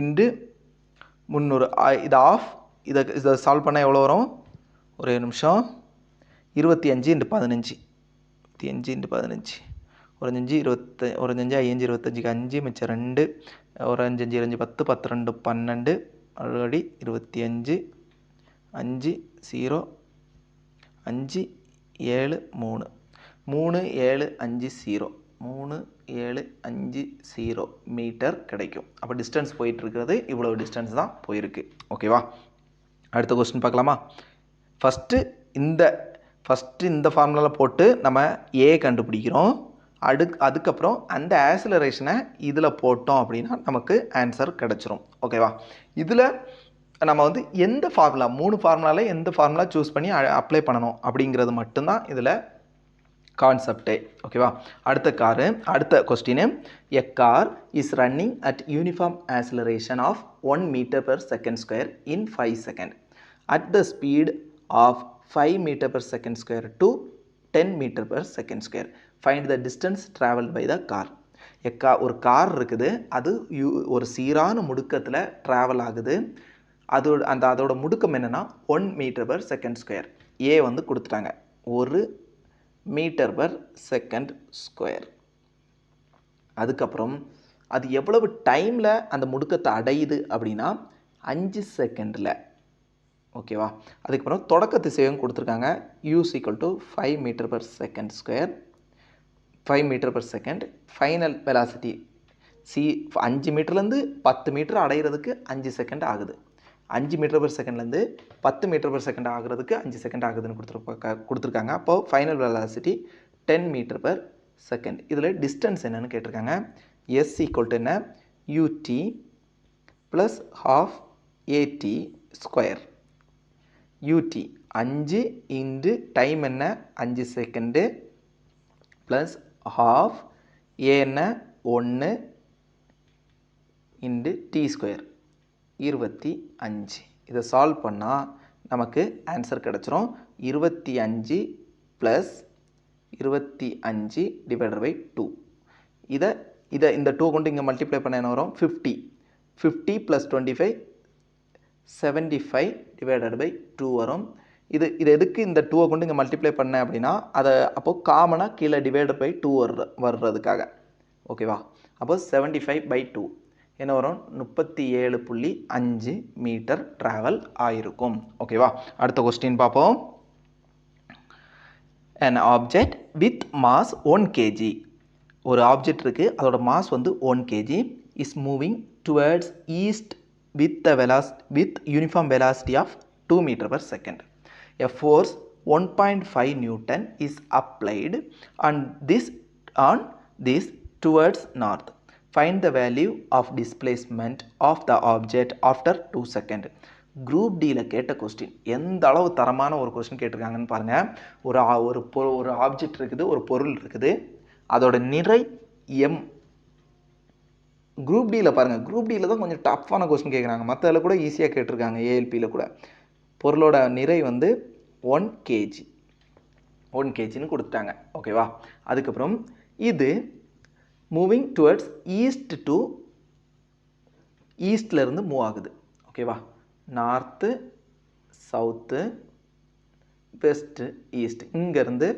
இன்ட்டு 300. இது ஆஃப். இதை சால்வ் பண்ணால் எவ்வளோ வரும்? ஒரே நிமிஷம். 25 இன்ட்டு 15. 25 இன்ட்டு 15. ஒரு 5 5 25 5 மிச்சம் 2. ஒரு 5 5 5 10 10 2 12 ஆல்ரெடி 25 5 0 5 7 3 3 7 5 0 3 7 5 0 மீட்டர் கிடைக்கும். அப்போ டிஸ்டன்ஸ் போயிட்டு இருக்கிறது இவ்வளோ டிஸ்டன்ஸ் தான் போயிருக்கு. ஓகேவா? அடுத்த கொஸ்டின் பார்க்கலாமா? ஃபஸ்ட்டு இந்த ஃபார்முலாவில் போட்டு நம்ம ஏ கண்டுபிடிக்கிறோம். அதுக்கப்புறம் அந்த ஆக்சிலரேஷனை இதில் போட்டோம் அப்படின்னா நமக்கு ஆன்சர் கிடச்சிரும். ஓகேவா? இதில் நம்ம வந்து எந்த ஃபார்முலா 3 ஃபார்முலாவில் எந்த ஃபார்முலா சூஸ் பண்ணி அப்ளை பண்ணணும் அப்படிங்கிறது மட்டும்தான் இதில் கான்செப்டே. ஓகேவா? அடுத்த question. A car is running at uniform acceleration of 1 metre per second square in 5 second at the speed of 5 metre per second square to 10 metre per second square. Find the distance travelled by the car. ஒரு car இருக்குது. அது ஒரு சீரான முடுக்கத்தில் travel ஆகுது. அதோட முடுக்கம் என்னென்னா 1 metre per second square. ஏ வந்து கொடுத்துட்டாங்க 1 மீட்டர் பெர் செகண்ட் ஸ்கொயர். அதுக்கப்புறம் அது எவ்வளவு டைமில் அந்த முடுக்கத்தை அடையுது அப்படின்னா 5 செகண்டில். ஓகேவா? அதுக்கப்புறம் தொடக்க திசையும் கொடுத்துருக்காங்க. U's equal to 5 metre per second square. 5 metre per second. Final velocity 5 மீட்டர்லேருந்து 10 மீட்டர் அடைகிறதுக்கு 5 செகண்ட் ஆகுது. 5 மீட்டர் பெர் செகண்ட்லேருந்து 10 மீட்டர் பெர் செகண்ட் ஆகிறதுக்கு 5 செகண்ட் ஆகுதுன்னு கொடுத்துருக்காங்க. அப்போது final velocity 10 metre per second. இதில் டிஸ்டன்ஸ் என்னன்னு கேட்டிருக்காங்க. எஸ் ஈக்குவல் டு என்ன? யூடி ப்ளஸ் half ஏடி ஸ்கொயர். யூடி 5 இன்டு டைம் என்ன? 5 செகண்டு ப்ளஸ் half ஏ என்ன? 1 இன்டு டி ஸ்கொயர் 25. இதை சால்வ் பண்ணால் நமக்கு ஆன்சர் கிடச்சிரும். 25 ப்ளஸ் 25 டிவைடட் பை 2. இந்த 2 கொண்டு இங்கே மல்டிப்ளை பண்ண என்ன வரும்? 50. 50 ப்ளஸ் 25 75 டிவைடட் பை 2 வரும். இது எதுக்கு இந்த 2 கொண்டு இங்கே மல்டிப்ளை பண்ணேன் அப்படின்னா அப்போது காமனாக கீழே டிவைடட் பை 2 வர்றதுக்காக. ஓகேவா? அப்போ 75/2 என்ன வரும்? 37.5 மீட்டர் ட்ராவல் ஆயிருக்கும். ஓகேவா? அடுத்த கொஸ்டின் பார்ப்போம். an object with mass 1 kg. ஒரு ஆப்ஜெக்ட் இருக்குது. அதோட மாஸ் வந்து 1 kg is moving towards east with uniform velocity of 2 meter per second. A force 1.5 Newton is applied on this towards north. Find the value of displacement of the object after 2 seconds. Group டியில் கேட்ட question எந்த அளவு தரமான ஒரு question கேட்டிருக்காங்கன்னு பாருங்கள். ஒரு object இருக்குது, ஒரு பொருள் இருக்குது, அதோட நிறை m. குரூப் டியில் பாருங்கள், குரூப் டியில் தான் கொஞ்சம் டஃப்பான கொஸ்டின் கேட்குறாங்க. மற்றதில் கூட ஈஸியாக கேட்டிருக்காங்க, ஏஎல்பியில் கூட. பொருளோட நிறை வந்து 1 kg, 1 kgன்னு கொடுத்துட்டாங்க. ஓகேவா? அதுக்கப்புறம் இது மூவிங் டுவர்ட்ஸ் ஈஸ்ட் டு ஈஸ்ட்லேருந்து மூவ் ஆகுது. ஓகேவா? நார்த்து, சவுத்து, வெஸ்ட்டு, ஈஸ்ட், இங்கேருந்து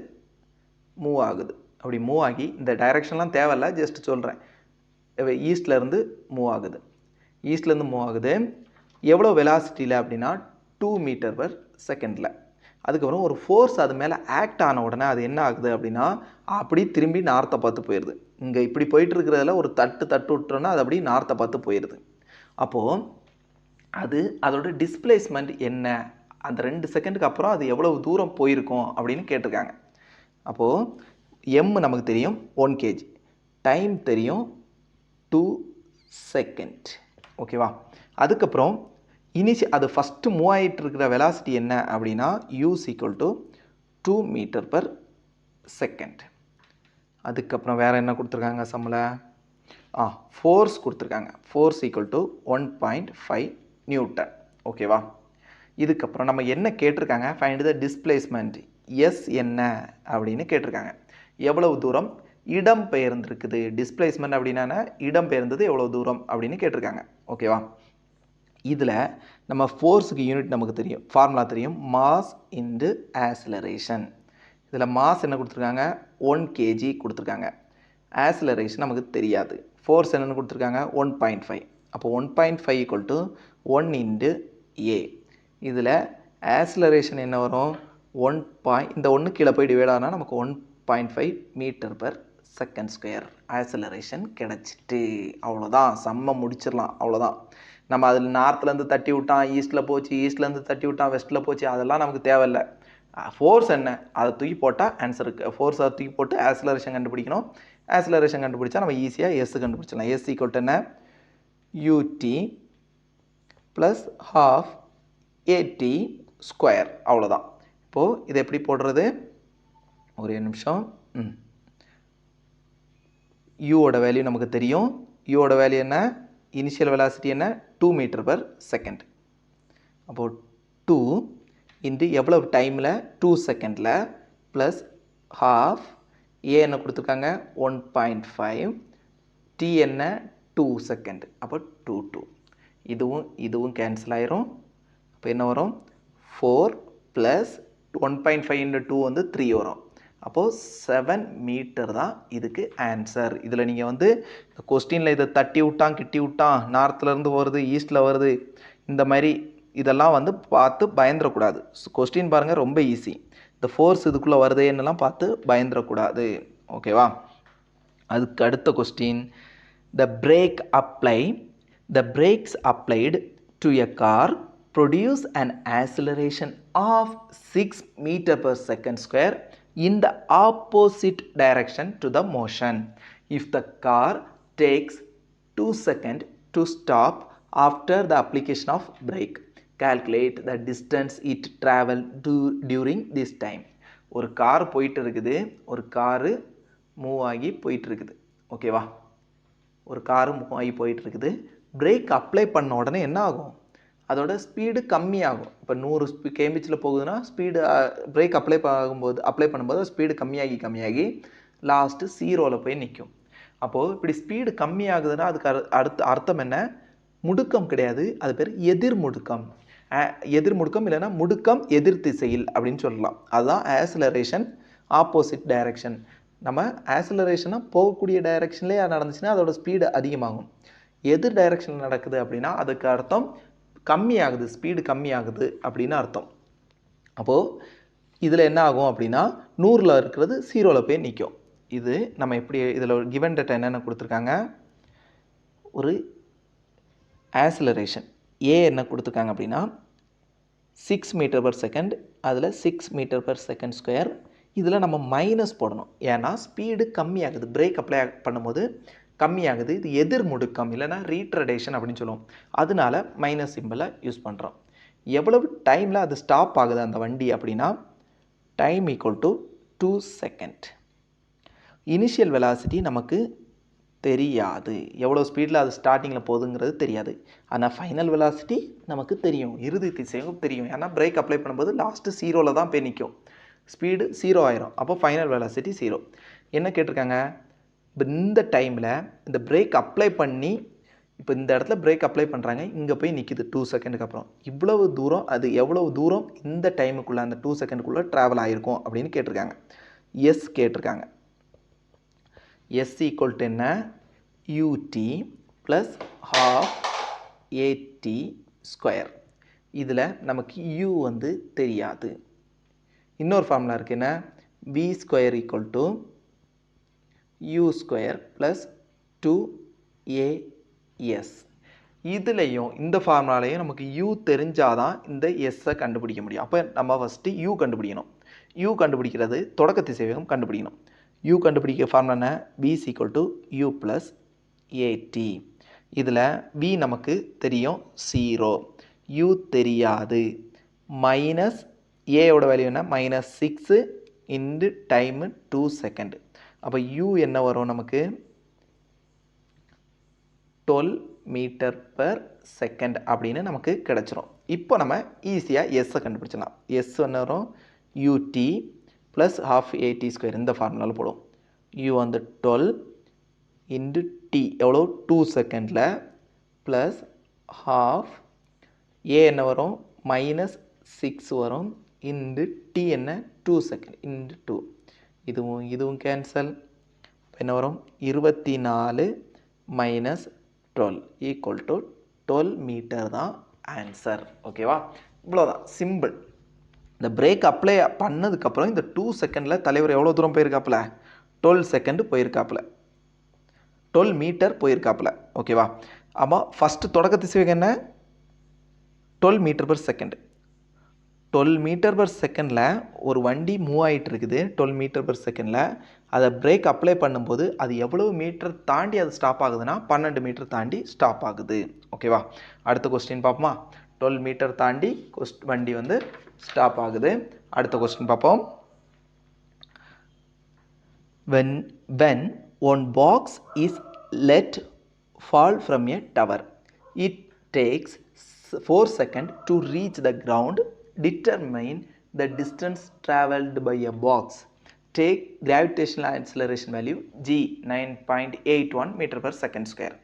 மூவ் ஆகுது. அப்படி மூவ் ஆகி இந்த டைரெக்ஷன்லாம் தேவையில்ல, ஜஸ்ட் சொல்கிறேன். ஈஸ்ட்லேருந்து மூவ் ஆகுது. ஈஸ்ட்லேருந்து மூவ் ஆகுது. எவ்வளோ வெலாசிட்டியில் அப்படின்னா 2 மீட்டர் பர் செகண்டில். அதுக்கப்புறம் ஒரு ஃபோர்ஸ் அது மேலே ஆக்ட் ஆன உடனே அது என்ன ஆகுது அப்படின்னா அப்படி திரும்பி நார்த்தை பார்த்து போயிடுது. இங்கே இப்படி போயிட்டு இருக்கிறதுல ஒரு தட்டு விட்டோன்னா அது அப்படி நார்த்தை பார்த்து போயிடுது. அப்போது அதோட டிஸ்பிளேஸ்மெண்ட் என்ன, அந்த 2 செகண்டுக்கு அப்புறம் அது எவ்வளவு தூரம் போயிருக்கும் அப்படின்னு கேட்டிருக்காங்க. அப்போது எம் நமக்கு தெரியும் 1 kg, டைம் தெரியும் 2 செகண்ட். ஓகேவா? அதுக்கப்புறம் அது ஃபஸ்ட்டு மூவ் ஆகிட்டு இருக்கிற வெலாசிட்டி என்ன அப்படின்னா u's equal to 2 metre per second. அதுக்கப்புறம் வேறு என்ன கொடுத்துருக்காங்க சம்மில்? ஃபோர்ஸ் கொடுத்துருக்காங்க. Force equal to 1.5 newton. ஓகேவா? இதுக்கப்புறம் நம்ம என்ன கேட்டிருக்காங்க, ஃபைண்ட் த டிஸ்பிளேஸ்மெண்ட் எஸ் என்ன அப்படின்னு கேட்டிருக்காங்க. எவ்வளவு தூரம் இடம் பெயர்ந்துருக்குது, டிஸ்பிளேஸ்மெண்ட் அப்படின்னா இடம் பெயர்ந்தது எவ்வளோ தூரம் அப்படின்னு கேட்டிருக்காங்க. ஓகேவா? இதில் நம்ம ஃபோர்ஸுக்கு யூனிட் நமக்கு தெரியும், ஃபார்முலா தெரியும், மாஸ் இன்டு ஆக்ஸலரேஷன். இதில் மாஸ் என்ன கொடுத்துருக்காங்க, 1 kg கொடுத்துருக்காங்க. ஆக்ஸலரேஷன் நமக்கு தெரியாது. ஃபோர்ஸ் என்னென்னு கொடுத்துருக்காங்க 1.5. அப்போ 1.5 ஈக்குவல் டு 1 இன்டு ஏ. இதில் ஆக்ஸலரேஷன் என்ன வரும், இந்த 1 கீழே போய் டிவைட் ஆனால் நமக்கு 1.5 metre per second square acceleration கிடச்சிட்டு. அவ்வளோதான், சம்மை முடிச்சிடலாம். அவ்வளோதான். நம்ம அதில் நார்த்லேருந்து தட்டி விட்டான், ஈஸ்ட்டில் போச்சு, ஈஸ்ட்லேருந்து தட்டி விட்டான், வெஸ்ட்டில் போச்சு, அதெல்லாம் நமக்கு தேவையில்லை. ஃபோர்ஸ் என்ன அதை தூக்கி போட்டால் ஆன்சருக்கு, ஃபோர்ஸை தூக்கி போட்டு ஆக்ஸலரேஷன் கண்டுபிடிக்கணும். ஆக்ஸலரேஷன் கண்டுபிடிச்சா நம்ம ஈஸியாக எஸ் கண்டுபிடிச்சலாம். எஸ் ஈக்குவல் டு என்ன, யூடி ப்ளஸ் ½ ஏடி ஸ்கொயர். அவ்வளோதான். இப்போது இதை எப்படி போடுறது, ஒரே நிமிஷம். யூவோட வேல்யூ நமக்கு தெரியும். யூவோட வேல்யூ என்ன, இனிஷியல் வெலாசிட்டி என்ன, 2 மீட்டர் பர் செகண்ட். அப்போது 2 இன்ட்டு எவ்வளவு டைமில், 2 செகண்டில், ப்ளஸ் ½ ஏ என்ன கொடுத்துருக்காங்க 1.5, டி என்ன 2 செகண்ட். அப்போ 2 இதுவும் கேன்சல் ஆயிரும். அப்போ என்ன வரும், 4 ப்ளஸ் 1.5 இன்ட்டு 2 வந்து 3 வரும். அப்போது 7 மீட்டர் தான் இதுக்கு ஆன்சர். இதில் நீங்கள் வந்து இந்த கொஸ்டினில் இதை தட்டி விட்டான், கிட்டி விட்டான், நார்த்லேருந்து வருது, ஈஸ்ட்டில் வருது, இந்த மாதிரி இதெல்லாம் வந்து பார்த்து பயந்துடக்கூடாது. கொஸ்டின் பாருங்கள், ரொம்ப ஈஸி. இந்த ஃபோர்ஸ் இதுக்குள்ளே வருதேன்னெல்லாம் பார்த்து பயந்துடக்கூடாது. ஓகேவா? அதுக்கு அடுத்த question, the brakes applied to a car produce an acceleration of 6 meter per second square in the opposite direction to the motion. If the car takes 2 seconds to stop after the application of brake, calculate the distance it traveled during this time. ஒரு car போயிட்டு இருக்குது, ஒரு car move ஆகி போயிட்டு இருக்குது. ஓகேவா? ஒரு car move ஆகி போயிட்டு இருக்குது. பிரேக் அப்ளை பண்ண உடனே என்ன ஆகும், அதோட ஸ்பீடு கம்மியாகும். இப்போ 100 km/h போகுதுன்னா ஸ்பீடு பிரேக் அப்ளை பண்ணும்போது ஸ்பீடு கம்மியாகி லாஸ்ட்டு 0ல் போய் நிற்கும். அப்போது இப்படி ஸ்பீடு கம்மியாகுதுன்னா அதுக்கு அர்த்தம் என்ன, முடுக்கம் கிடையாது, அது பேர் எதிர்முடுக்கம். எதிர்முடுக்கம் இல்லைன்னா முடுக்கம் எதிர் திசையில் அப்படின்னு சொல்லலாம். அதுதான் ஆக்ஸலரேஷன் ஆப்போசிட் டைரக்ஷன். நம்ம ஆக்ஸலரேஷனாக போகக்கூடிய டைரக்ஷன்லேயே நடந்துச்சுன்னா அதோட ஸ்பீடு அதிகமாகும். எதிர் டைரக்ஷனில் நடக்குது அப்படின்னா அதுக்கு அர்த்தம் கம்மியாகுது, ஸ்பீடு கம்மியாகுது அப்படின்னு அர்த்தம். அப்போது இதில் என்ன ஆகும் அப்படின்னா 100ல் இருக்கிறது 0ல் போய் நிற்கும். இது நம்ம எப்படி, இதில் ஒரு கிவன் டேட்டா என்னென்ன கொடுத்துருக்காங்க, ஒரு ஆக்ஸலரேஷன் ஏ என்ன கொடுத்துருக்காங்க அப்படின்னா 6 மீட்டர் பர் செகண்ட், அதில் 6 மீட்டர் பர் செகண்ட் ஸ்கொயர். இதில் நம்ம மைனஸ் போடணும், ஏன்னா ஸ்பீடு கம்மியாகுது, பிரேக் அப்ளை பண்ணும்போது கம்மியாகுது. இது எதிர் முடுக்கம் இல்லைன்னா ரீட்ரடேஷன் அப்படின்னு சொல்லுவோம். அதனால மைனஸ் சிம்பிளை யூஸ் பண்ணுறோம். எவ்வளவு டைமில் அது ஸ்டாப் ஆகுது அந்த வண்டி அப்படின்னா time equal to 2 second. Initial velocity நமக்கு தெரியாது, எவ்வளோ ஸ்பீடில் அது ஸ்டார்டிங்கில் போகுதுங்கிறது தெரியாது. ஆனால் ஃபைனல் வெலாசிட்டி நமக்கு தெரியும், இறுதி திசையும் தெரியும். ஏன்னா பிரேக் அப்ளை பண்ணும்போது லாஸ்ட்டு 0ல் தான் போய் நிற்கும், ஸ்பீடு 0 ஆயிரும். அப்போ ஃபைனல் வெலாசிட்டி 0. என்ன கேட்டிருக்காங்க, இப்போ இந்த டைமில் இந்த பிரேக் அப்ளை பண்ணி, இப்போ இந்த இடத்துல பிரேக் அப்ளை பண்ணுறாங்க, இங்கே போய் நிற்கிது 2 செகண்டுக்கு அப்புறம். இவ்வளவு தூரம், அது எவ்வளவு தூரம் இந்த டைமுக்குள்ளே அந்த 2 செகண்டுக்குள்ளே ட்ராவல் ஆகிருக்கும் அப்படின்னு கேட்டிருக்காங்க. எஸ் கேட்டிருக்காங்க. எஸ் ஈக்குவல் டு என்ன, UT plus half AT square. இதில் நமக்கு யூ வந்து தெரியாது. இன்னொரு ஃபார்முலா இருக்குது, என்ன, V square equal to U square plus two A S. இதுலேயும் இந்த ஃபார்முலாலையும் நமக்கு யூ தெரிஞ்சாதான் இந்த எஸ்ஸை கண்டுபிடிக்க முடியும். அப்போ நம்ம ஃபஸ்ட்டு யூ கண்டுபிடிக்கணும். யூ கண்டுபிடிக்கிறது தொடக்க திசைவேகம் கண்டுபிடிக்கணும். யூ கண்டுபிடிக்க ஃபார்முலா என்ன, v is equal to u plus at. இதில் v நமக்கு தெரியும் 0, u தெரியாது. மைனஸ் ஏயோட வேல்யூ என்ன, -6 இன்டு டைமு 2 செகண்ட். அப்போ u என்ன வரும் நமக்கு 12 மீட்டர் per செகண்ட் அப்படின்னு நமக்கு கிடச்சிரும். இப்போ நம்ம ஈஸியாக எஸ்ஸை கண்டுபிடிச்சிடலாம். எஸ் என்ன வரும், ut plus half AT square, இந்த ஃபார்முலாவில் போடும். u வந்து 12 இன்டு டி எவ்வளோ 2 செகண்டில் ப்ளஸ் ஹாஃப் ஏ என்ன வரும் -6 வரும் இன்டு டி என்ன 2 செகண்ட் இன்டு 2. இதுவும் கேன்சல். என்ன வரும் 24 மைனஸ் 12 ஈக்குவல் டு 12 மீட்டர் தான் ஆன்சர். ஓகேவா, இவ்வளோதான், சிம்பிள். இந்த பிரேக் அப்ளை பண்ணதுக்கப்புறம் இந்த 2 செகண்டில் தலைவர் எவ்வளோ தூரம் போயிருக்காப்புல, 12 செகண்டு போயிருக்காப்புல, 12 மீட்டர் போயிருக்காப்புல. ஓகேவா, ஆமாம், ஃபஸ்ட்டு தொடக்க திசைவேகம் என்ன, 12 metre per second. 12 metre per செகண்டில் ஒரு வண்டி மூவ் ஆகிட்டு இருக்குது, 12 மீட்டர் பர் செகண்டில். அதை பிரேக் அப்ளை பண்ணும்போது அது எவ்வளோ மீட்டர் தாண்டி அது ஸ்டாப் ஆகுதுன்னா 12 மீட்டர் தாண்டி ஸ்டாப் ஆகுது. ஓகேவா, அடுத்த கொஸ்டின் பார்ப்போமா. 12 மீட்டர் தாண்டி வண்டி வந்து ஸ்டாப் ஆகுது. அடுத்த கொஸ்டின் பார்ப்போம். when one box is let fall from a tower, it takes 4 seconds to reach the ground. Determine the distance traveled by a box. Take gravitational acceleration value g 9.81 meter per second square.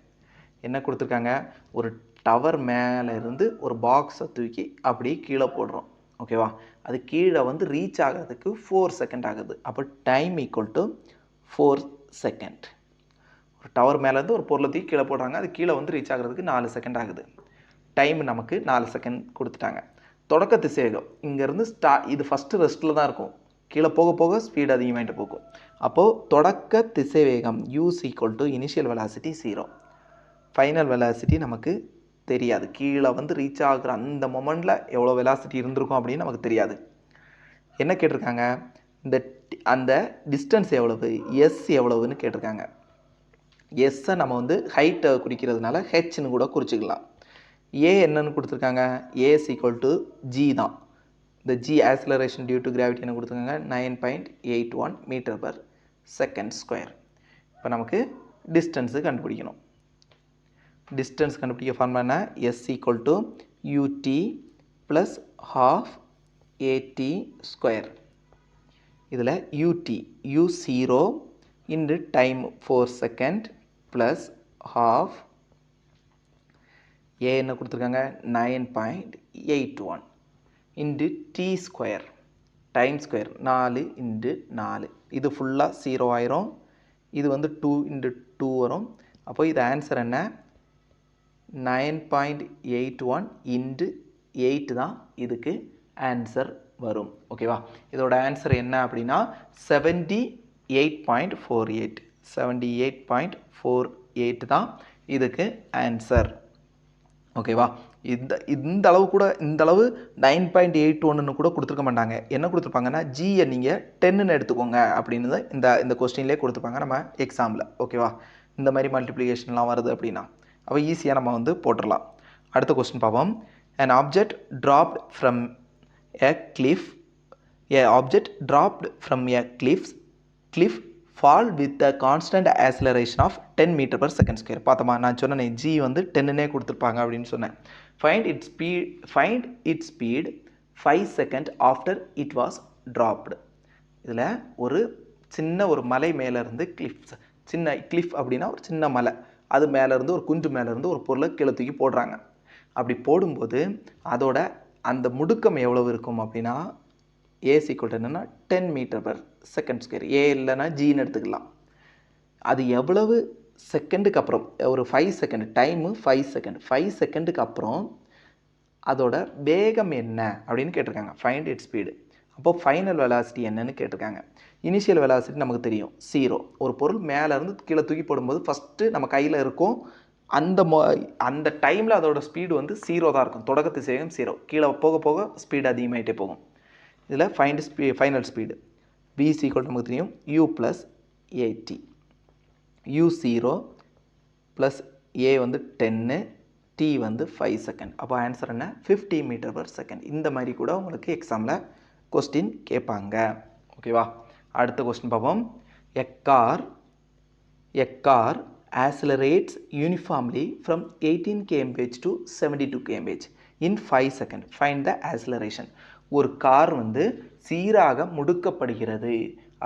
என்ன கொடுத்துருக்காங்க, ஒரு tower மேலே இருந்து ஒரு பாக்ஸை தூக்கி அப்படியே கீழே போடுறோம். ஓகேவா, அது கீழே வந்து ரீச் ஆகிறதுக்கு 4 செகண்ட் ஆகுது. அப்போ டைம் ஈக்குவல் டு 4 செகண்ட். ஒரு டவர் மேலேருந்து ஒரு பொருளை தூக்கி கீழே போடுறாங்க, அது கீழே வந்து ரீச் ஆகிறதுக்கு 4 செகண்ட் ஆகுது. டைம் நமக்கு 4 செகண்ட் கொடுத்துட்டாங்க. தொடக்க திசைவேகம் இங்கேருந்து இது ஃபஸ்ட்டு ரெஸ்ட்டில் தான் இருக்கும், கீழே போக போக ஸ்பீடு அதிகமாகிட்டு போகும். அப்போது தொடக்க திசைவேகம் use equal to initial velocity 0, final velocity நமக்கு தெரியாது. கீழே வந்து ரீச் ஆகுற அந்த மொமெண்டில் எவ்வளோ வெலாசிட்டி இருந்திருக்கும் அப்படின்னு நமக்கு தெரியாது. என்ன கேட்டிருக்காங்க, அந்த டிஸ்டன்ஸ் எவ்வளவு, எஸ் எவ்வளவுன்னு கேட்டிருக்காங்க. எஸ்ஸை நம்ம வந்து ஹைட்டை குறிக்கிறதுனால ஹெச்னு கூட குறிச்சிக்கலாம். ஏ என்னன்னு கொடுத்துருக்காங்க, A is equal to G தான். இந்த G acceleration due to gravity என்ன கொடுத்துருக்காங்க, 9.81 மீட்டர் பர் செகண்ட் ஸ்கொயர். இப்போ நமக்கு டிஸ்டன்ஸு கண்டுபிடிக்கணும். டிஸ்டன்ஸ் கண்டுபிடிக்க ஃபார்முலா என்ன, S equal to யூடி plus half AT square. இதில் UT u0 into time 4 second plus half A என்ன கொடுத்துருக்காங்க 9.81 into T square time square 4 into 4. இது ஃபுல்லாக 0 ஆயிரும். இது வந்து 2 இன்டு 2 வரும். அப்போ இது ஆன்சர் என்ன, 9.81 இன்டு 8 தான் இதுக்கு ஆன்சர் வரும். ஓகேவா, இதோட ஆன்சர் என்ன அப்படின்னா 78.48 78.48 தான் இதுக்கு ஆன்சர். ஓகேவா, இந்த அளவு கூட, இந்த அளவு 9.81 கூட கொடுத்துருக்க மாட்டாங்க. என்ன கொடுத்துருப்பாங்கன்னா ஜியை நீங்கள் 10ன்னு எடுத்துக்கோங்க அப்படின்னு தான் இந்த கொஸ்டின்லேயே கொடுத்துருப்பாங்க நம்ம எக்ஸாமில். ஓகேவா, இந்த மாதிரி மல்டிப்ளிகேஷன்லாம் வருது அப்படின்னா அப்போ ஈஸியாக நம்ம வந்து போட்டுடலாம். அடுத்த கொஸ்டின் பார்ப்போம். an object dropped from a cliff cliff fall with a constant acceleration of 10 meter per second square. பார்த்தோமா, நான் சொன்னேன் g வந்து 10னே கொடுத்துருப்பாங்க அப்படின்னு சொன்னேன். find its speed 5 second after it was dropped. இதில் ஒரு சின்ன ஒரு மலை மேலேருந்து சின்ன கிளிஃப் அப்படின்னா ஒரு சின்ன மலை, அது மேலேருந்து ஒரு குன்று மேலேருந்து ஒரு பொருளை கீழே தூக்கி போடுறாங்க. அப்படி போடும்போது அதோட அந்த முடுக்கம் எவ்வளவு இருக்கும் அப்படின்னா ஏ ஈக்குவல் என்னென்னா 10 மீட்டர் பர் செகண்ட் ஸ்கொயர். ஏ இல்லைன்னா ஜின்னு எடுத்துக்கலாம். அது எவ்வளவு செகண்டுக்கு அப்புறம், ஒரு 5 செகண்ட் டைமு 5 செகண்டுக்கு அப்புறம் அதோட வேகம் என்ன அப்படின்னு கேட்டிருக்காங்க. Find it speed. அப்போது ஃபைனல் வெலாசிட்டி என்னன்னு கேட்டிருக்காங்க. இனிஷியல் வெலாசிட்டி நமக்கு தெரியும் 0. ஒரு பொருள் மேலேருந்து கீழே தூக்கி போடும்போது ஃபஸ்ட்டு நம்ம கையில் இருக்கும் அந்த டைமில் அதோட ஸ்பீடு வந்து 0 தான் இருக்கும். தொடக்க திசைவேகம் 0. கீழே போக போக ஸ்பீடு அதிகமாகிட்டே போகும். இதில் ஃபைனல் ஸ்பீடு v நமக்கு தெரியும் u + at. u0 + a வந்து 10, t வந்து 5 செகண்ட். அப்போ ஆன்சர் என்ன? 50 மீட்டர் பர் செகண்ட். இந்த மாதிரி கூட உங்களுக்கு எக்ஸாமில் கொஸ்டின் கேட்பாங்க. ஓகேவா? அடுத்த கொஸ்டின் பார்ப்போம். A car accelerates uniformly from 18 km/h to 72 km/h in 5 seconds. Find the acceleration. ஒரு கார் வந்து சீராக முடுக்கப்படுகிறது.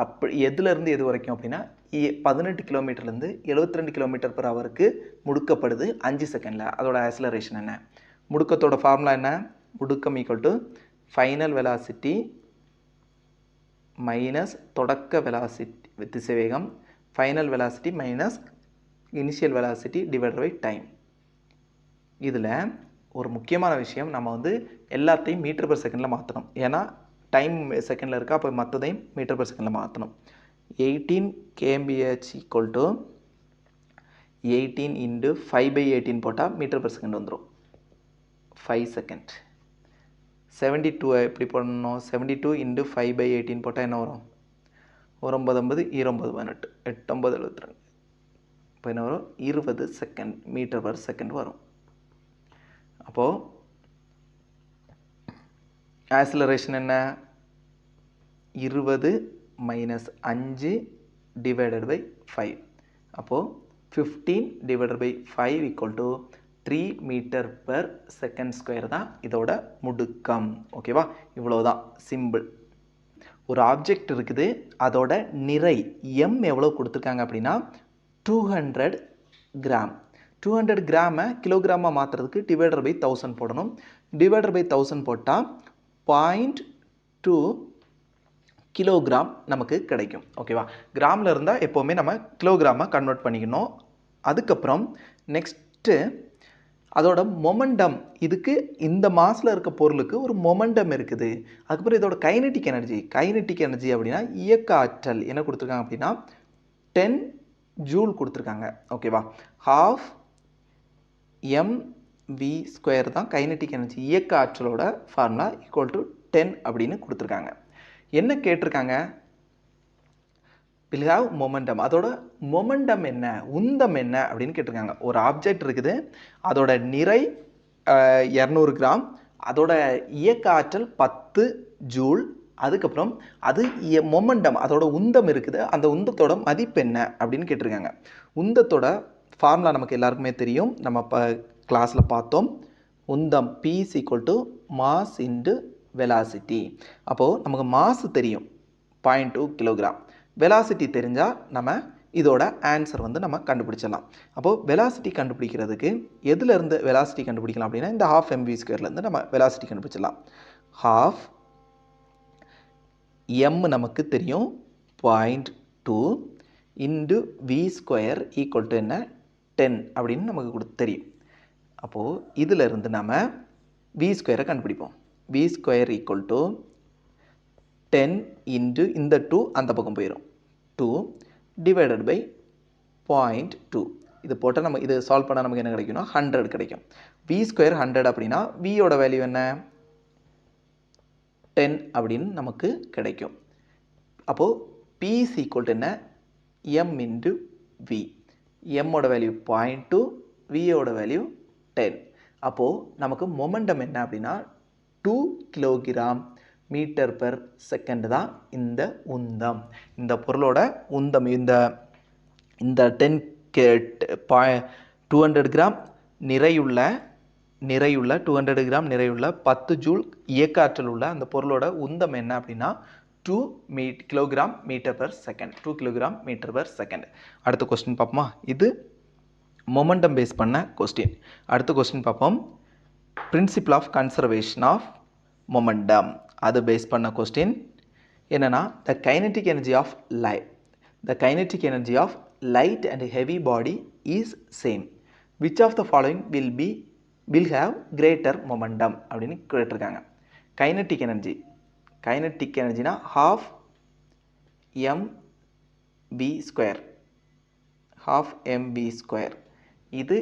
அப்படி எதுலேருந்து எது வரைக்கும் அப்படின்னா 18 கிலோமீட்டர்லேருந்து 72 km/h முடுக்கப்படுது 5 செகண்டில். அதோட ஆக்சிலரேஷன் என்ன? முடுக்கத்தோட ஃபார்முலா என்ன? முடுக்கம் equal to final velocity minus தொடக்க வெலாசிட்டி திசைவேகம், final velocity minus initial velocity divided by time. இதில் ஒரு முக்கியமான விஷயம், நம்ம வந்து எல்லாத்தையும் மீட்டர் பர் செகண்டில் மாற்றணும். ஏன்னா டைம் செகண்டில் இருக்கா, அப்போ மற்றதையும் மீட்டர் பர் செகண்டில் மாற்றணும். 18 km/h = 18 × 5/18 போட்டால் மீட்டர் பர் செகண்ட் வந்துடும். 5 செகண்ட். 72 எப்படி பண்ணணும்? 72 × 5/18 போட்டால் என்ன வரும்? 9 9 18 8 9 72. இப்போ என்ன வரும்? 20 செகண்ட் மீட்டர் பர் செகண்ட் வரும். அப்போது ஆக்சிலரேஷன் என்ன? 20 - 5 டிவைடட் பை 5. அப்போது 15 divided by 5 = 3 metre per second square தான் இதோட முடுக்கம். ஓகேவா? இவ்வளோதான், சிம்பிள். ஒரு ஆப்ஜெக்ட் இருக்குது, அதோட நிறை m எவ்வளோ கொடுத்துருக்காங்க அப்படின்னா 200 கிராம். 200 கிராமை கிலோகிராமாக மாற்றுறதுக்கு டிவைடர் பை 1000 போடணும். டிவைடர் பை 1000 போட்டால் 0.2 கிலோகிராம் நமக்கு கிடைக்கும். ஓகேவா? கிராமில் இருந்தால் எப்போவுமே நம்ம கிலோகிராமாக கன்வெர்ட் பண்ணிக்கணும். அதுக்கப்புறம் நெக்ஸ்ட்டு அதோட மொமெண்டம். இதுக்கு இந்த மாஸில் இருக்க பொருளுக்கு ஒரு மொமெண்டம் இருக்குது. அதுக்கப்புறம் இதோட கைனெட்டிக் எனர்ஜி அப்படின்னா இயக்க ஆற்றல் என்ன கொடுத்துருக்காங்க அப்படின்னா 10 ஜூல் கொடுத்துருக்காங்க. ஓகேவா? 12 mv² தான் கைனெட்டிக் எனர்ஜி, இயக்க ஆற்றலோட ஃபார்முலா = 10 அப்படின்னு கொடுத்துருக்காங்க. என்ன கேட்டிருக்காங்க? will have momentum. அதோட மொமெண்டம் என்ன, உந்தம் என்ன அப்படின்னு கேட்டிருக்காங்க. ஒரு ஆப்ஜெக்ட் இருக்குது, அதோட நிறை 200 கிராம், அதோட இயக்க ஆற்றல் 10 ஜூல், அதுக்கப்புறம் அது மொமெண்டம், அதோட உந்தம் இருக்குது, அந்த உந்தத்தோட மதிப்பு என்ன அப்படின்னு கேட்டிருக்காங்க. உந்தத்தோட ஃபார்முலா நமக்கு எல்லாருக்குமே தெரியும், நம்ம கிளாஸில் பார்த்தோம். உந்தம் P = மாஸ் × வெலாசிட்டி. அப்போது நமக்கு மாஸ் தெரியும் 0.2 கிலோகிராம், வெலாசிட்டி தெரிஞ்சால் நம்ம இதோட ஆன்சர் வந்து நம்ம கண்டுபிடிச்சிடலாம். அப்போது வெலாசிட்டி கண்டுபிடிக்கிறதுக்கு எதுலேருந்து வெலாசிட்டி கண்டுபிடிக்கலாம் அப்படின்னா இந்த 12 mv²லேருந்து நம்ம வெலாசிட்டி கண்டுபிடிச்சிடலாம். 12 m நமக்கு தெரியும் 0.2 × v² = என்ன 10 அப்படின்னு நமக்கு தெரியும். அப்போது இதிலிருந்து நம்ம v² கண்டுபிடிப்போம். v² = 10 × இந்த 2 அந்த பக்கம் போயிடும், 2 டிவைடட் பை 0.2. இது போட்டால் நம்ம இது சால்வ் பண்ணால் நமக்கு என்ன கிடைக்கும்னா 100 கிடைக்கும். v² 100 அப்படின்னா vயோட வேல்யூ என்ன 10 அப்படின்னு நமக்கு கிடைக்கும். அப்போது p = என்ன m × v. mோட வேல்யூ 0.2, vயோட வேல்யூ 10. அப்போது நமக்கு மொமெண்டம் என்ன அப்படின்னா 2 கிலோகிராம் மீட்டர் பெர் செகண்ட் தான் இந்த உந்தம். இந்த பொருளோட உந்தம் இந்த 200 கிராம் நிறையுள்ள 200 கிராம் நிறையுள்ள 10 ஜூல் இயக்க ஆற்றல் உள்ள அந்த பொருளோட உந்தம் என்ன அப்படின்னா 2 kilogram metre per second. 2 kilogram metre per second. அடுத்த கொஸ்டின் பார்ப்போமா? இது மொமெண்டம் பேஸ் பண்ண கொஸ்டின். அடுத்த கொஸ்டின் பார்ப்போம். Principle of conservation of momentum, அது பேஸ் பண்ண கொஸ்டின். என்னன்னா the kinetic energy of light and heavy body is same. Which of the following will have greater momentum அப்படின்னு கேட்டிருக்காங்க. கைனடிக் எனர்ஜினா half mv². இது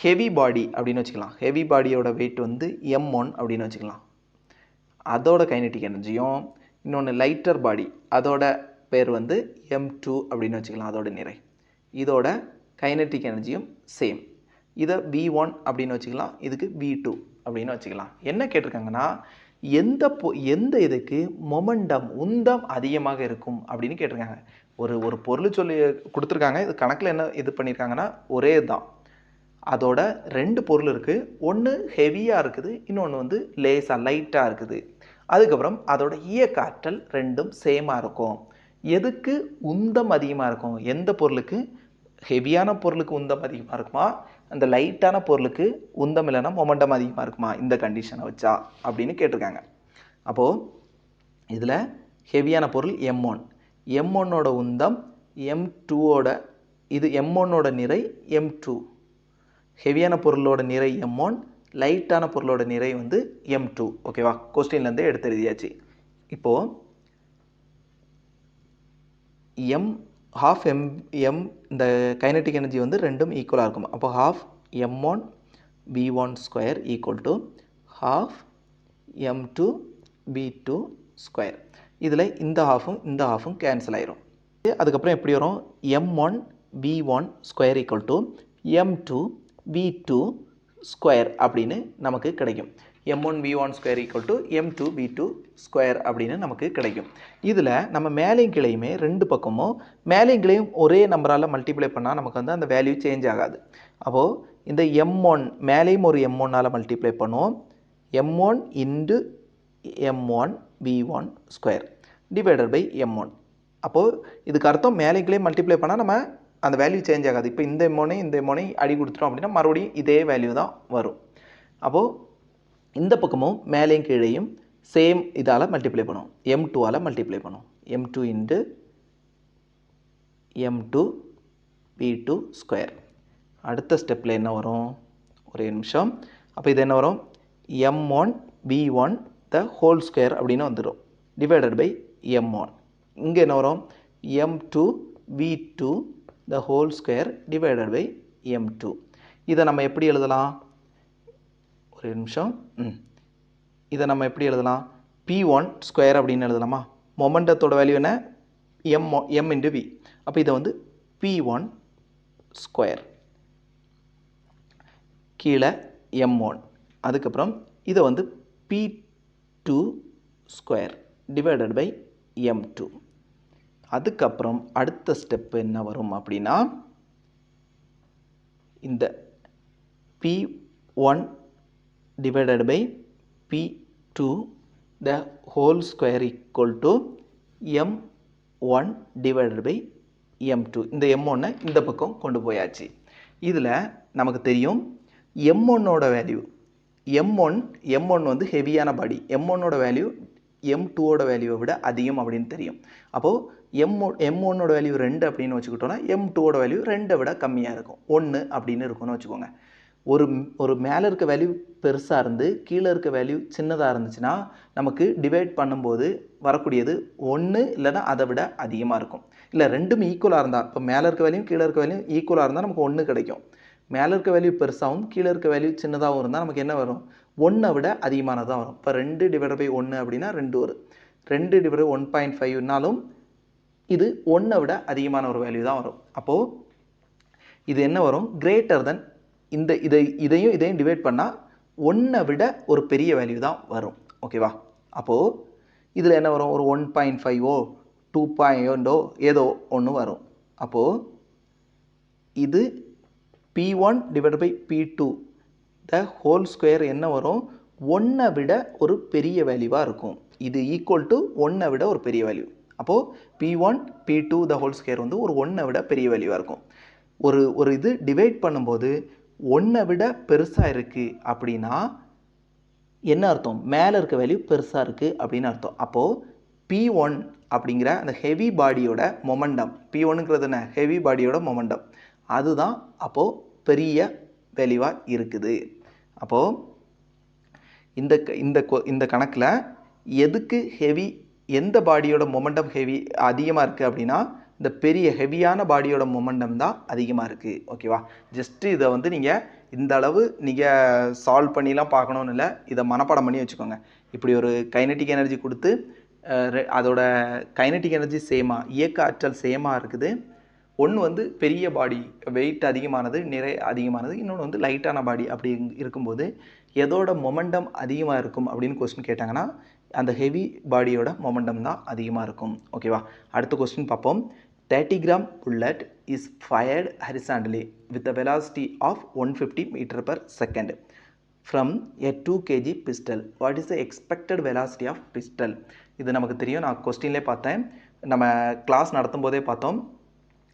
ஹெவி பாடி அப்படின்னு வச்சுக்கலாம். ஹெவி பாடியோட வெயிட் வந்து m1 அப்படின்னு வச்சுக்கலாம். அதோட கைனடிக் எனர்ஜியும் இன்னொன்று லைட்டர் பாடி அதோட பேர் வந்து m2 அப்படின்னு வச்சுக்கலாம். அதோட நிறை இதோட கைனடிக் எனர்ஜியும் சேம். இதை v1 அப்படின்னு வச்சுக்கலாம், இதுக்கு v2 அப்படின்னு வச்சுக்கலாம். என்ன கேட்டிருக்காங்கன்னா எந்த இதுக்கு மொமெண்டம் உந்தம் அதிகமாக இருக்கும் அப்படின்னு கேட்டிருக்காங்க. ஒரு பொருள் சொல்லி கொடுத்துருக்காங்க. இது கணக்கில் என்ன இது பண்ணியிருக்காங்கன்னா ஒரே தான். அதோட 2 பொருள் இருக்குது. ஒன்று ஹெவியாக இருக்குது, இன்னொன்று வந்து லைட்டாக இருக்குது. அதுக்கப்புறம் அதோட இயக்க ஆற்றல் ரெண்டும் சேமாக இருக்கும். எதுக்கு உந்தம் அதிகமாக இருக்கும்? எந்த பொருளுக்கு? ஹெவியான பொருளுக்கு உந்தம் அதிகமாக இருக்குமா, அந்த லைட்டான பொருளுக்கு உந்தம் இல்லைன்னா மொமெண்டம் அதிகமாக இருக்குமா இந்த கண்டிஷனை வச்சா அப்படின்னு கேட்டிருக்காங்க. அப்போது இதில் ஹெவியான பொருள் m1ஓட உந்தம் m2ஓட இது m1ஓட நிறை m2. ஹெவியான பொருளோட நிறை m1, லைட்டான பொருளோட நிறை வந்து m2. ஓகேவா? கொஸ்டின்லேருந்து எடுத்து எழுதியாச்சு. இப்போது half m இந்த கைனடிக் எனர்ஜி வந்து ரெண்டும் ஈக்குவலாக இருக்கும். அப்போ half m1 v1² equal to half m2 v2². இதில் இந்த ஹாஃபும் கேன்சல் ஆயிரும். அதுக்கப்புறம் எப்படி வரும்? m1 v1² equal to m2 v2² அப்படின்னு நமக்கு கிடைக்கும். m1 v1² equal to m2 v2² அப்படின்னு நமக்கு கிடைக்கும். இதில் நம்ம மேலையும் கிளையுமே 2 பக்கமும் மேலையும் கிளையும் ஒரே நம்பரால் மல்டிப்ளை பண்ணால் நமக்கு வந்து அந்த வேல்யூ சேஞ்ச் ஆகாது. அப்போது இந்த m1 மேலேயும் ஒரு m1ஆல் மல்டிப்ளை பண்ணுவோம். m1 into m1 v1² divided by m1. அப்போது இதுக்கு அர்த்தம் மேலையும் கிளையும் மல்டிப்ளை பண்ணால் நம்ம அந்த வேல்யூ சேஞ்ச் ஆகாது. இப்போ இந்த m1 அடி கொடுத்துட்டோம் அப்படின்னா மறுபடியும் இதே வேல்யூ தான் வரும். அப்போது இந்த பக்கமும் மேலேயும் கீழேயும் சேம் இதால் மல்டிப்ளை பண்ணுவோம். m2ஆல் மல்டிப்ளை பண்ணுவோம். m2 into m2 v2². அடுத்த ஸ்டெப்பில் என்ன வரும்? ஒரே நிமிஷம். அப்போ இது என்ன வரும்? m1 v1 த ஹோல் ஸ்கொயர் அப்படின்னு வந்துடும் டிவைடட் பை m1. இங்கே என்ன வரும்? m2 v2 the whole square divided by m2. இதை நம்ம எப்படி எழுதலாம்? ஒரு நிமிஷம். இதை நம்ம எப்படி எழுதலாம்? p1² அப்படின்னு எழுதலாமா? மொமெண்டத்தோட வேல்யூ என்ன? m into v. அப்போ இதை வந்து p1² கீழே m1. அதுக்கப்புறம் இதை வந்து p2² டிவைடட் பை m2. அதுக்கப்புறம் அடுத்த ஸ்டெப் என்ன வரும் அப்படின்னா இந்த p1 divided by p2 the whole square equal to m1 divided by m2. இந்த m1 இந்த பக்கம் கொண்டு போயாச்சு. இதில் நமக்கு தெரியும் m1ஓட வேல்யூ m1 வந்து ஹெவியான பாடி. m1ஓட வேல்யூ m2ஓட வேல்யூவை விட அதிகம் அப்படின்னு தெரியும். அப்போது m1ஓட வேல்யூ 2 அப்படின்னு வச்சுக்கிட்டோன்னா m2ஓட வேல்யூ 2 விட கம்மியாக இருக்கும், 1 அப்படின்னு இருக்கும்னு வச்சுக்கோங்க. ஒரு மேலே இருக்க வேல்யூ பெருசாக இருந்து கீழே இருக்க வேல்யூ சின்னதாக இருந்துச்சுன்னா நமக்கு டிவைட் பண்ணும்போது வரக்கூடியது 1 இல்லைன்னா அதை விட அதிகமாக இருக்கும். இல்லை ரெண்டும் ஈக்குவலாக இருந்தால், இப்போ மேலே இருக்க வேல்யூ கீழே இருக்க வேல்யூ ஈக்குவலாக இருந்தால் நமக்கு 1 கிடைக்கும். மேலே இருக்க வேல்யூ பெருசாகவும் கீழே இருக்க வேல்யூ சின்னதாகவும் இருந்தால் நமக்கு என்ன வரும்? 1 விட அதிகமானதாக வரும். இப்போ 2 டிவைட் பை 1 அப்படின்னா 2 வரும். 2 டிவைட் பை 1.5னாலும் இது 1 விட அதிகமான ஒரு வேல்யூ தான் வரும். அப்போது இது என்ன வரும்? கிரேட்டர் தென் இதையும் டிவைட் பண்ணால் 1 விட ஒரு பெரிய வேல்யூ தான் வரும். ஓகேவா? அப்போது இதில் என்ன வரும்? ஒரு 1.5ஓ 2.0 ஏதோ ஒன்று வரும். அப்போது இது P1 divided by P2 the whole square என்ன வரும்? 1 விட ஒரு பெரிய வேல்யூவாக இருக்கும். இது ஈக்குவல் டு 1 விட ஒரு பெரிய வேல்யூ. அப்போது P1 P2 த ஹோல் ஸ்கொயர் வந்து ஒரு 1 விட பெரிய வேல்யூவாக இருக்கும். ஒரு இது டிவைட் பண்ணும்போது 1 விட பெருசாக இருக்குது அப்படின்னா என்ன அர்த்தம்? மேலே இருக்க வேல்யூ பெருசாக இருக்குது அப்படின்னு அர்த்தம். அப்போது P1 அப்படிங்கிற அந்த ஹெவி பாடியோட மொமெண்டம், P1ங்கிறது என்ன? ஹெவி பாடியோட மொமெண்டம், அதுதான் அப்போது பெரிய வேல்யூவாக இருக்குது. அப்போது இந்த கணக்கில் எதுக்கு ஹெவி, எந்த பாடியோட மொமெண்டம் ஹெவி அதிகமாக இருக்குது அப்படின்னா இந்த பெரிய ஹெவியான பாடியோட மொமெண்டம் தான் அதிகமாக இருக்குது. ஓகேவா? ஜஸ்ட்டு இதை வந்து நீங்கள் இந்த அளவு நீங்கள் சால்வ் பண்ணிலாம் பார்க்கணுன்னு இல்லை, இதை மனப்பாடம் பண்ணி வச்சுக்கோங்க. இப்படி ஒரு கைனெட்டிக் எனர்ஜி கொடுத்து அதோட கைனெட்டிக் எனர்ஜி சேமாக, இயக்க ஆற்றல் சேமாக இருக்குது. ஒன்று வந்து பெரிய பாடி, வெயிட் அதிகமானது, நிறை அதிகமானது, இன்னொன்று வந்து லைட்டான பாடி. அப்படி இருக்கும்போது எதோட மொமெண்டம் அதிகமாக இருக்கும் அப்படின்னு கொஸ்டின் கேட்டாங்கன்னா அந்த ஹெவி பாடியோட மொமெண்டம் தான் அதிகமாக இருக்கும். ஓகேவா? அடுத்த கொஸ்டின் பார்ப்போம். 30 gram bullet is fired horizontally with a velocity of 150 meter per second from a 2 kg pistol. What is the expected velocity of pistol? இது நமக்கு தெரியும், நான் கொஸ்டின்லேயே பார்த்தேன், நம்ம கிளாஸ் நடத்தும் போதே பார்த்தோம்.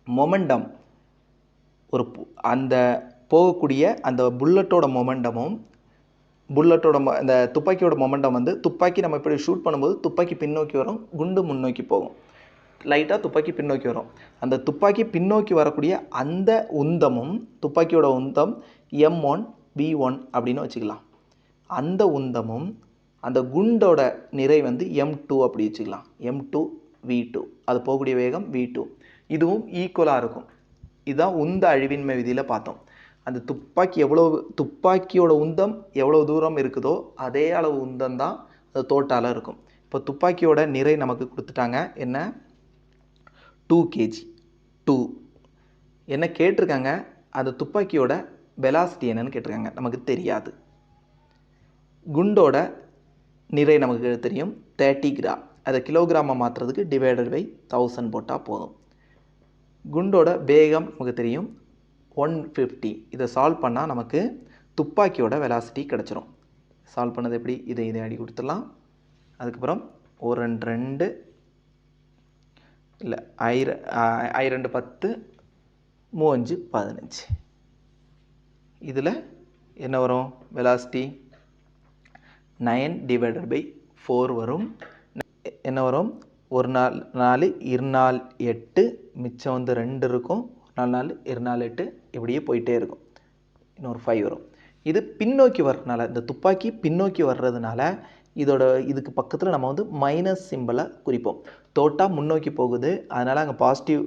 மொமெண்டம், ஒரு அந்த போகக்கூடிய அந்த புல்லட்டோட மொமெண்டமும் அந்த துப்பாக்கியோட மொமெண்டம் வந்து, துப்பாக்கி நம்ம இப்படி ஷூட் பண்ணும்போது துப்பாக்கி பின்னோக்கி வரும், குண்டு முன்னோக்கி போகும். லைட்டாக துப்பாக்கி பின்னோக்கி வரும். அந்த துப்பாக்கி பின்னோக்கி வரக்கூடிய அந்த உந்தமும், துப்பாக்கியோட உந்தம் M1 V1 அப்படின்னு வச்சுக்கலாம். அந்த உந்தமும் அந்த குண்டோட நிறை வந்து M2 அப்படி வச்சுக்கலாம். M2 V2, அது போகக்கூடிய வேகம் V2. இதுவும் ஈக்குவலாக இருக்கும். இதுதான் உந்த அழிவின்மை விதியில் பார்த்தோம். அந்த துப்பாக்கியோட உந்தம் எவ்வளோ தூரம் இருக்குதோ அதே அளவு உந்தம் தான் அது தோட்டால் இருக்கும். இப்போ துப்பாக்கியோட நிறை நமக்கு கொடுத்துட்டாங்க, என்ன? 2 kg. 2 என்ன கேட்டிருக்காங்க? அந்த துப்பாக்கியோட வெலாசிட்டி என்னன்னு கேட்டிருக்காங்க, நமக்கு தெரியாது. குண்டோட நிறை நமக்கு தெரியும் 30 கிராம். அதை கிலோகிராமை மாற்றுறதுக்கு டிவைடட் பை 1000 போட்டால் போதும். குண்டோட வேகம் நமக்கு தெரியும் 150. இதை சால்வ் பண்ணால் நமக்கு துப்பாக்கியோட வெலாசிட்டி கிடச்சிரும். சால்வ் பண்ணது எப்படி? இதை அடி கொடுத்துடலாம். அதுக்கப்புறம் 1 2 இல்லை 2 10 3 15. இதில் என்ன வரும்? வெலாசிட்டி 9 டிவைடட் பை 4 வரும். என்ன வரும்? 1 4 4 2 4 8, மிச்சம் வந்து 2 இருக்கும். 4 4 2 4 8, இப்படியே போயிட்டே இருக்கும். இன்னொரு 5 வரும். இது பின்னோக்கி வர்றதுனால, இந்த துப்பாக்கி பின்னோக்கி வர்றதுனால இதுக்கு பக்கத்தில் நம்ம வந்து மைனஸ் சிம்பிளை குறிப்போம். தோட்டா முன்னோக்கி போகுது, அதனால் அங்கே பாசிட்டிவ்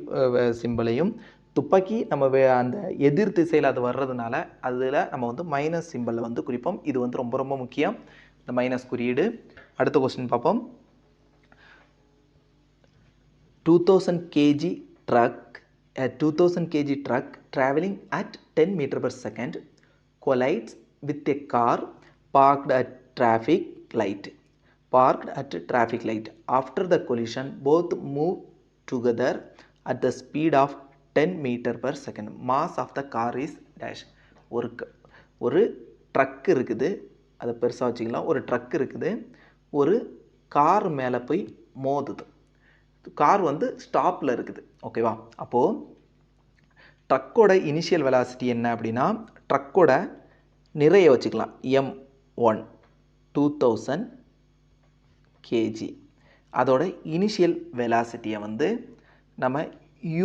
சிம்பிளையும், துப்பாக்கி நம்ம அந்த எதிர் திசையில் அது வர்றதுனால அதில் நம்ம வந்து மைனஸ் சிம்பிளை வந்து குறிப்போம். இது வந்து ரொம்ப ரொம்ப முக்கியம், இந்த மைனஸ் குறியீடு. அடுத்த கொஸ்டின் பார்ப்போம். 2000 kg truck, a 2000 kg truck traveling at 10 meter per second collides with a car parked at traffic light. After the collision, both move together at the speed of 10 meter per second. Mass of the car is dash. ஒரு drug இருக்குது, அதை பெருசாக வச்சுக்கலாம். ஒரு drug இருக்குது, ஒரு car மேலே போய் மோதுது. கார் வந்து ஸ்டாப்பில் இருக்குது. ஓகேவா? அப்போது ட்ரக்கோட இனிஷியல் வெலாசிட்டி என்ன அப்படின்னா, ட்ரக்கோட நிறைய வச்சுக்கலாம். M1 2000 kg. அதோட இனிஷியல் வெலாசிட்டியை வந்து நம்ம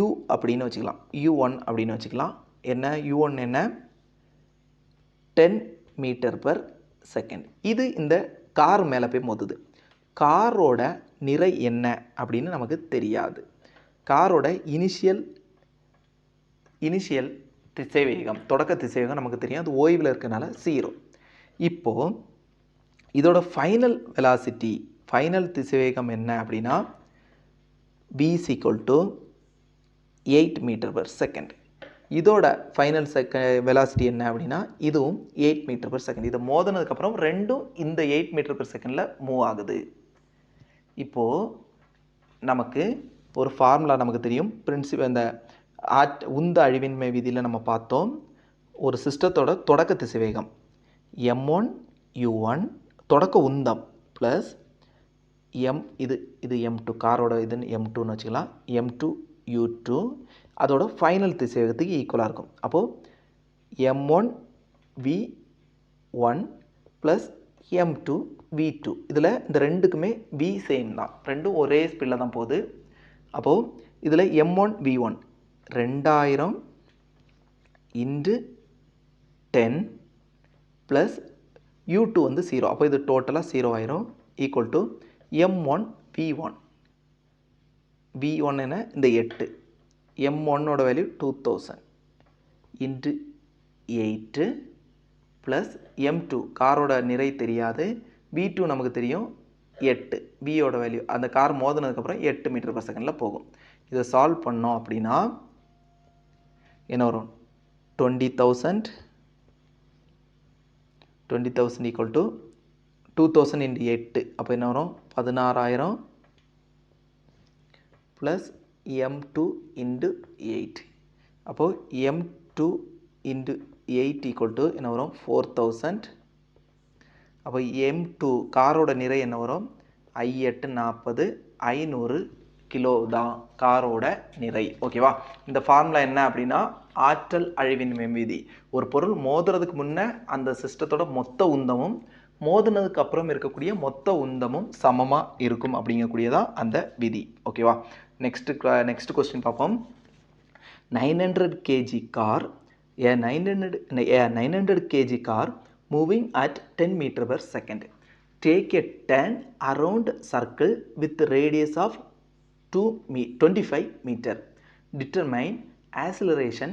U அப்படின்னு வச்சுக்கலாம். U1 அப்படின்னு வச்சுக்கலாம். என்ன U1 என்ன? 10 மீட்டர் பர் செகண்ட். இது இந்த கார் மேலே போய் மோதுது. காரோட நிறை என்ன அப்படின்னு நமக்கு தெரியாது. காரோட இனிஷியல் திசைவேகம், தொடக்க திசைவேகம் நமக்கு தெரியும், அது ஓய்வில் இருக்கனால 0. இப்போது இதோட ஃபைனல் வெலாசிட்டி, ஃபைனல் திசைவேகம் என்ன அப்படின்னா V = 8 மீட்டர் பர் செகண்ட். இதோட ஃபைனல் வெலாசிட்டி என்ன அப்படின்னா இதுவும் 8 மீட்டர் பெர் செகண்ட். இதை மோதினதுக்கப்புறம் ரெண்டும் இந்த 8 மீட்டர் பெர் செகண்டில் மூவ் ஆகுது. இப்போது நமக்கு ஒரு ஃபார்முலா நமக்கு தெரியும். இந்த உந்த அழிவின்மை விதியில் நம்ம பார்த்தோம். ஒரு சிஸ்டத்தோட தொடக்க திசைவேகம் m1 u1 தொடக்க உந்தம் ப்ளஸ் இது m2 காரோட இதுன்னு m2ன்னு வச்சுக்கலாம். m2 u2 அதோட ஃபைனல் திசைவேகத்துக்கு ஈக்குவலாக இருக்கும். அப்போது m1 v1 plus m2 v2 இதில் இந்த ரெண்டுக்குமே v சேம் தான், ரெண்டும் ஒரே ஸ்பீடில் தான் போகுது. அப்போது இதில் m1 v1 2000 into 10 plus u2 வந்து 0. அப்போ இது டோட்டலாக 0 ஆயிரும். ஈக்குவல் டு m1 v1 என்ன இந்த 8 m1ஓட வேல்யூ 2000 இன்டு 8 ப்ளஸ் m2 காரோட நிறை தெரியாது, v2 நமக்கு தெரியும் 8, வியோட வேல்யூ அந்த கார் மோதினதுக்கப்புறம் 8 மீட்டர் பர் செகண்டில் போகும். இதை சால்வ் பண்ணோம் அப்படின்னா என்ன வரும்? 20,000 ஈக்குவல் டு 2000 இன்டு 8 அப்போ என்ன வரும்? 16,000 ப்ளஸ் m2 இன்டு 8. அப்போது m2 இன்டு 8 ஈக்குவல் டு என்ன வரும்? 4,000. அப்போ m2 காரோட நிறை என்ன வரும்? I8 40 500 கிலோ தான் காரோட நிறை. ஓகேவா? இந்த ஃபார்முலா என்ன அப்படின்னா ஆற்றல் அழிவின்மை விதி. ஒரு பொருள் மோதுறதுக்கு முன்னே அந்த சிஸ்டத்தோட மொத்த உந்தமும் மோதினதுக்கு அப்புறம் இருக்கக்கூடிய மொத்த உந்தமும் சமமாக இருக்கும் அப்படிங்கக்கூடியதான் அந்த விதி. ஓகேவா? நெக்ஸ்ட் கொஸ்டின் பார்ப்போம். 900 kg car a 900 kg car moving at 10 meter per second. Take a turn around circle with radius of 25 meter. Determine acceleration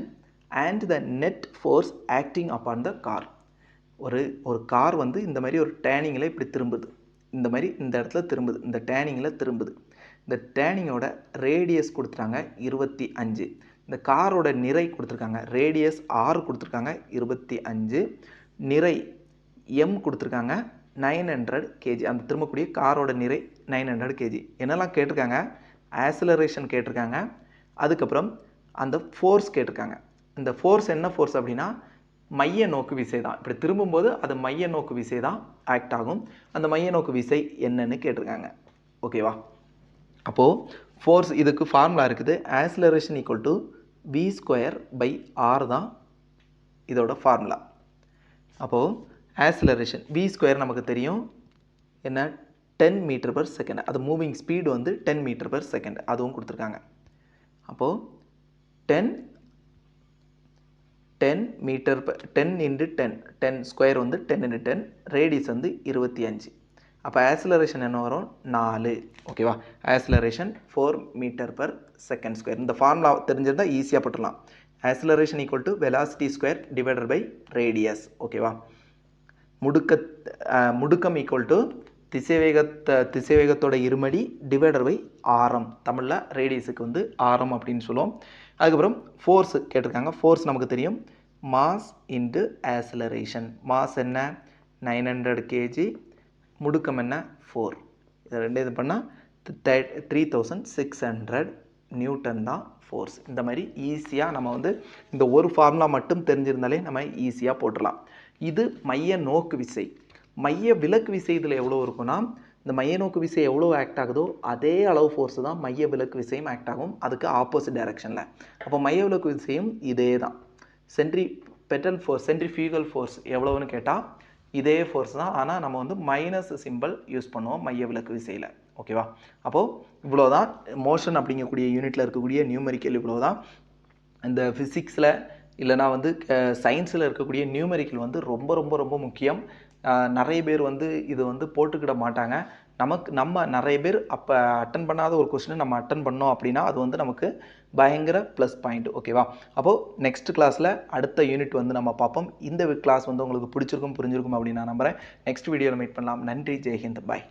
and the net force acting upon the car. ஒரு car வந்து இந்த மாதிரி ஒரு டேனிங்கில் இப்படி திரும்புது, இந்த மாதிரி இந்த இடத்துல திரும்புது, இந்த டேனிங்கில் திரும்புது. இந்த டேனிங்கோட ரேடியஸ் கொடுத்துட்டாங்க 25. இந்த காரோட நிறை கொடுத்துருக்காங்க, ரேடியஸ் r கொடுத்துருக்காங்க 25, நிறை m கொடுத்துருக்காங்க 900 kg. அந்த திரும்பக்கூடிய காரோட நிறை 900 kg. என்னெல்லாம் கேட்டிருக்காங்க? ஆக்சிலரேஷன் கேட்டிருக்காங்க, அதுக்கப்புறம் அந்த ஃபோர்ஸ் கேட்டிருக்காங்க. இந்த ஃபோர்ஸ் என்ன ஃபோர்ஸ் அப்படின்னா மைய நோக்கு விசை தான். இப்படி திரும்பும்போது அது மைய நோக்கு விசை தான் ஆக்ட் ஆகும். அந்த மைய நோக்கு விசை என்னன்னு கேட்டிருக்காங்க. ஓகேவா? அப்போது ஃபோர்ஸ் இதுக்கு ஃபார்முலா இருக்குது. ஆக்சிலரேஷன் ஈக்குவல் டு v²/r தான் இதோட ஃபார்முலா. அப்போது ஆக்சிலரேஷன் v² நமக்கு தெரியும் என்ன? 10 மீட்டர் பர் செகண்ட். அது மூவிங் ஸ்பீடு வந்து 10 மீட்டர் பர் செகண்ட், அதுவும் கொடுத்துருக்காங்க. அப்போது 10 மீட்டர் 10 இன்டு 10 ஸ்கொயர் வந்து 10 இன்டு 10, ரேடியஸ் வந்து 25. அப்போ ஆக்சிலரேஷன் என்ன வரும்? 4. ஓகேவா? Acceleration 4 metre per second square. இந்த ஃபார்முலா தெரிஞ்சிருந்தால் ஈஸியாக போட்டுடலாம். Acceleration equal to velocity square divided by radius. ஓகேவா? முடுக்கம் ஈக்குவல் டு திசைவேகத்தோட இருமடி டிவைடர் பை ஆரம். தமிழில் ரேடியஸுக்கு வந்து ஆரம் அப்படின்னு சொல்லுவோம். அதுக்கப்புறம் ஃபோர்ஸ் கேட்டிருக்காங்க. ஃபோர்ஸ் நமக்கு தெரியும் மாஸ் இன்டு ஆக்சிலரேஷன். மாஸ் என்ன? 900 kg, முடுக்கம் என்ன? 4. இதை ரெண்டு இது பண்ணால் 3600 நியூட்டன் தான் ஃபோர்ஸ். இந்த மாதிரி ஈஸியாக நம்ம வந்து இந்த ஒரு ஃபார்முலா மட்டும் தெரிஞ்சிருந்தாலே நம்ம ஈஸியாக போட்டுடலாம். இது மைய நோக்கு விசை. மைய விலக்கு விசை இதில் எவ்வளோ இருக்குன்னா, இந்த மைய நோக்கு விசை எவ்வளோ ஆக்ட் ஆகுதோ அதே அளவு ஃபோர்ஸ் தான் மைய விலக்கு விசையும் ஆக்ட் ஆகும், அதுக்கு ஆப்போசிட் டைரக்ஷனில். அப்போ மைய விலக்கு விசையும் இதே தான். சென்ட்ரிஃபியூகல் ஃபோர்ஸ் எவ்வளோன்னு கேட்டால் இதே ஃபோர்ஸ் தான், ஆனால் நம்ம வந்து மைனஸ் சிம்பிள் யூஸ் பண்ணுவோம் மைய விலக்கு விசையில். ஓகேவா? அப்போது இவ்வளோ தான் மோஷன் அப்படிங்கக்கூடிய யூனிட்டில் இருக்கக்கூடிய நியூமெரிக்கல். இவ்வளோ தான் இந்த ஃபிசிக்ஸில் இல்லைனா வந்து சயின்ஸில் இருக்கக்கூடிய நியூமெரிக்கல் வந்து ரொம்ப ரொம்ப ரொம்ப முக்கியம். நிறைய பேர் வந்து இது வந்து போட்டுக்கிட மாட்டாங்க. நம்ம நிறைய பேர் அப்போ அட்டன் பண்ணாத ஒரு கொஸ்டினை நம்ம அட்டன் பண்ணோம் அப்படின்னா அது வந்து நமக்கு பயங்கர ப்ளஸ் பாயிண்ட். ஓகேவா? அப்போது நெக்ஸ்ட் கிளாஸில் அடுத்த யூனிட் வந்து நம்ம பார்ப்போம். இந்த கிளாஸ் வந்து உங்களுக்கு பிடிச்சிருக்கும் புரிஞ்சிருக்கும் அப்படின்னு நான் நம்புகிறேன். நெக்ஸ்ட் வீடியோவில் மீட் பண்ணலாம். நன்றி. ஜெய்ஹிந்த். பாய்.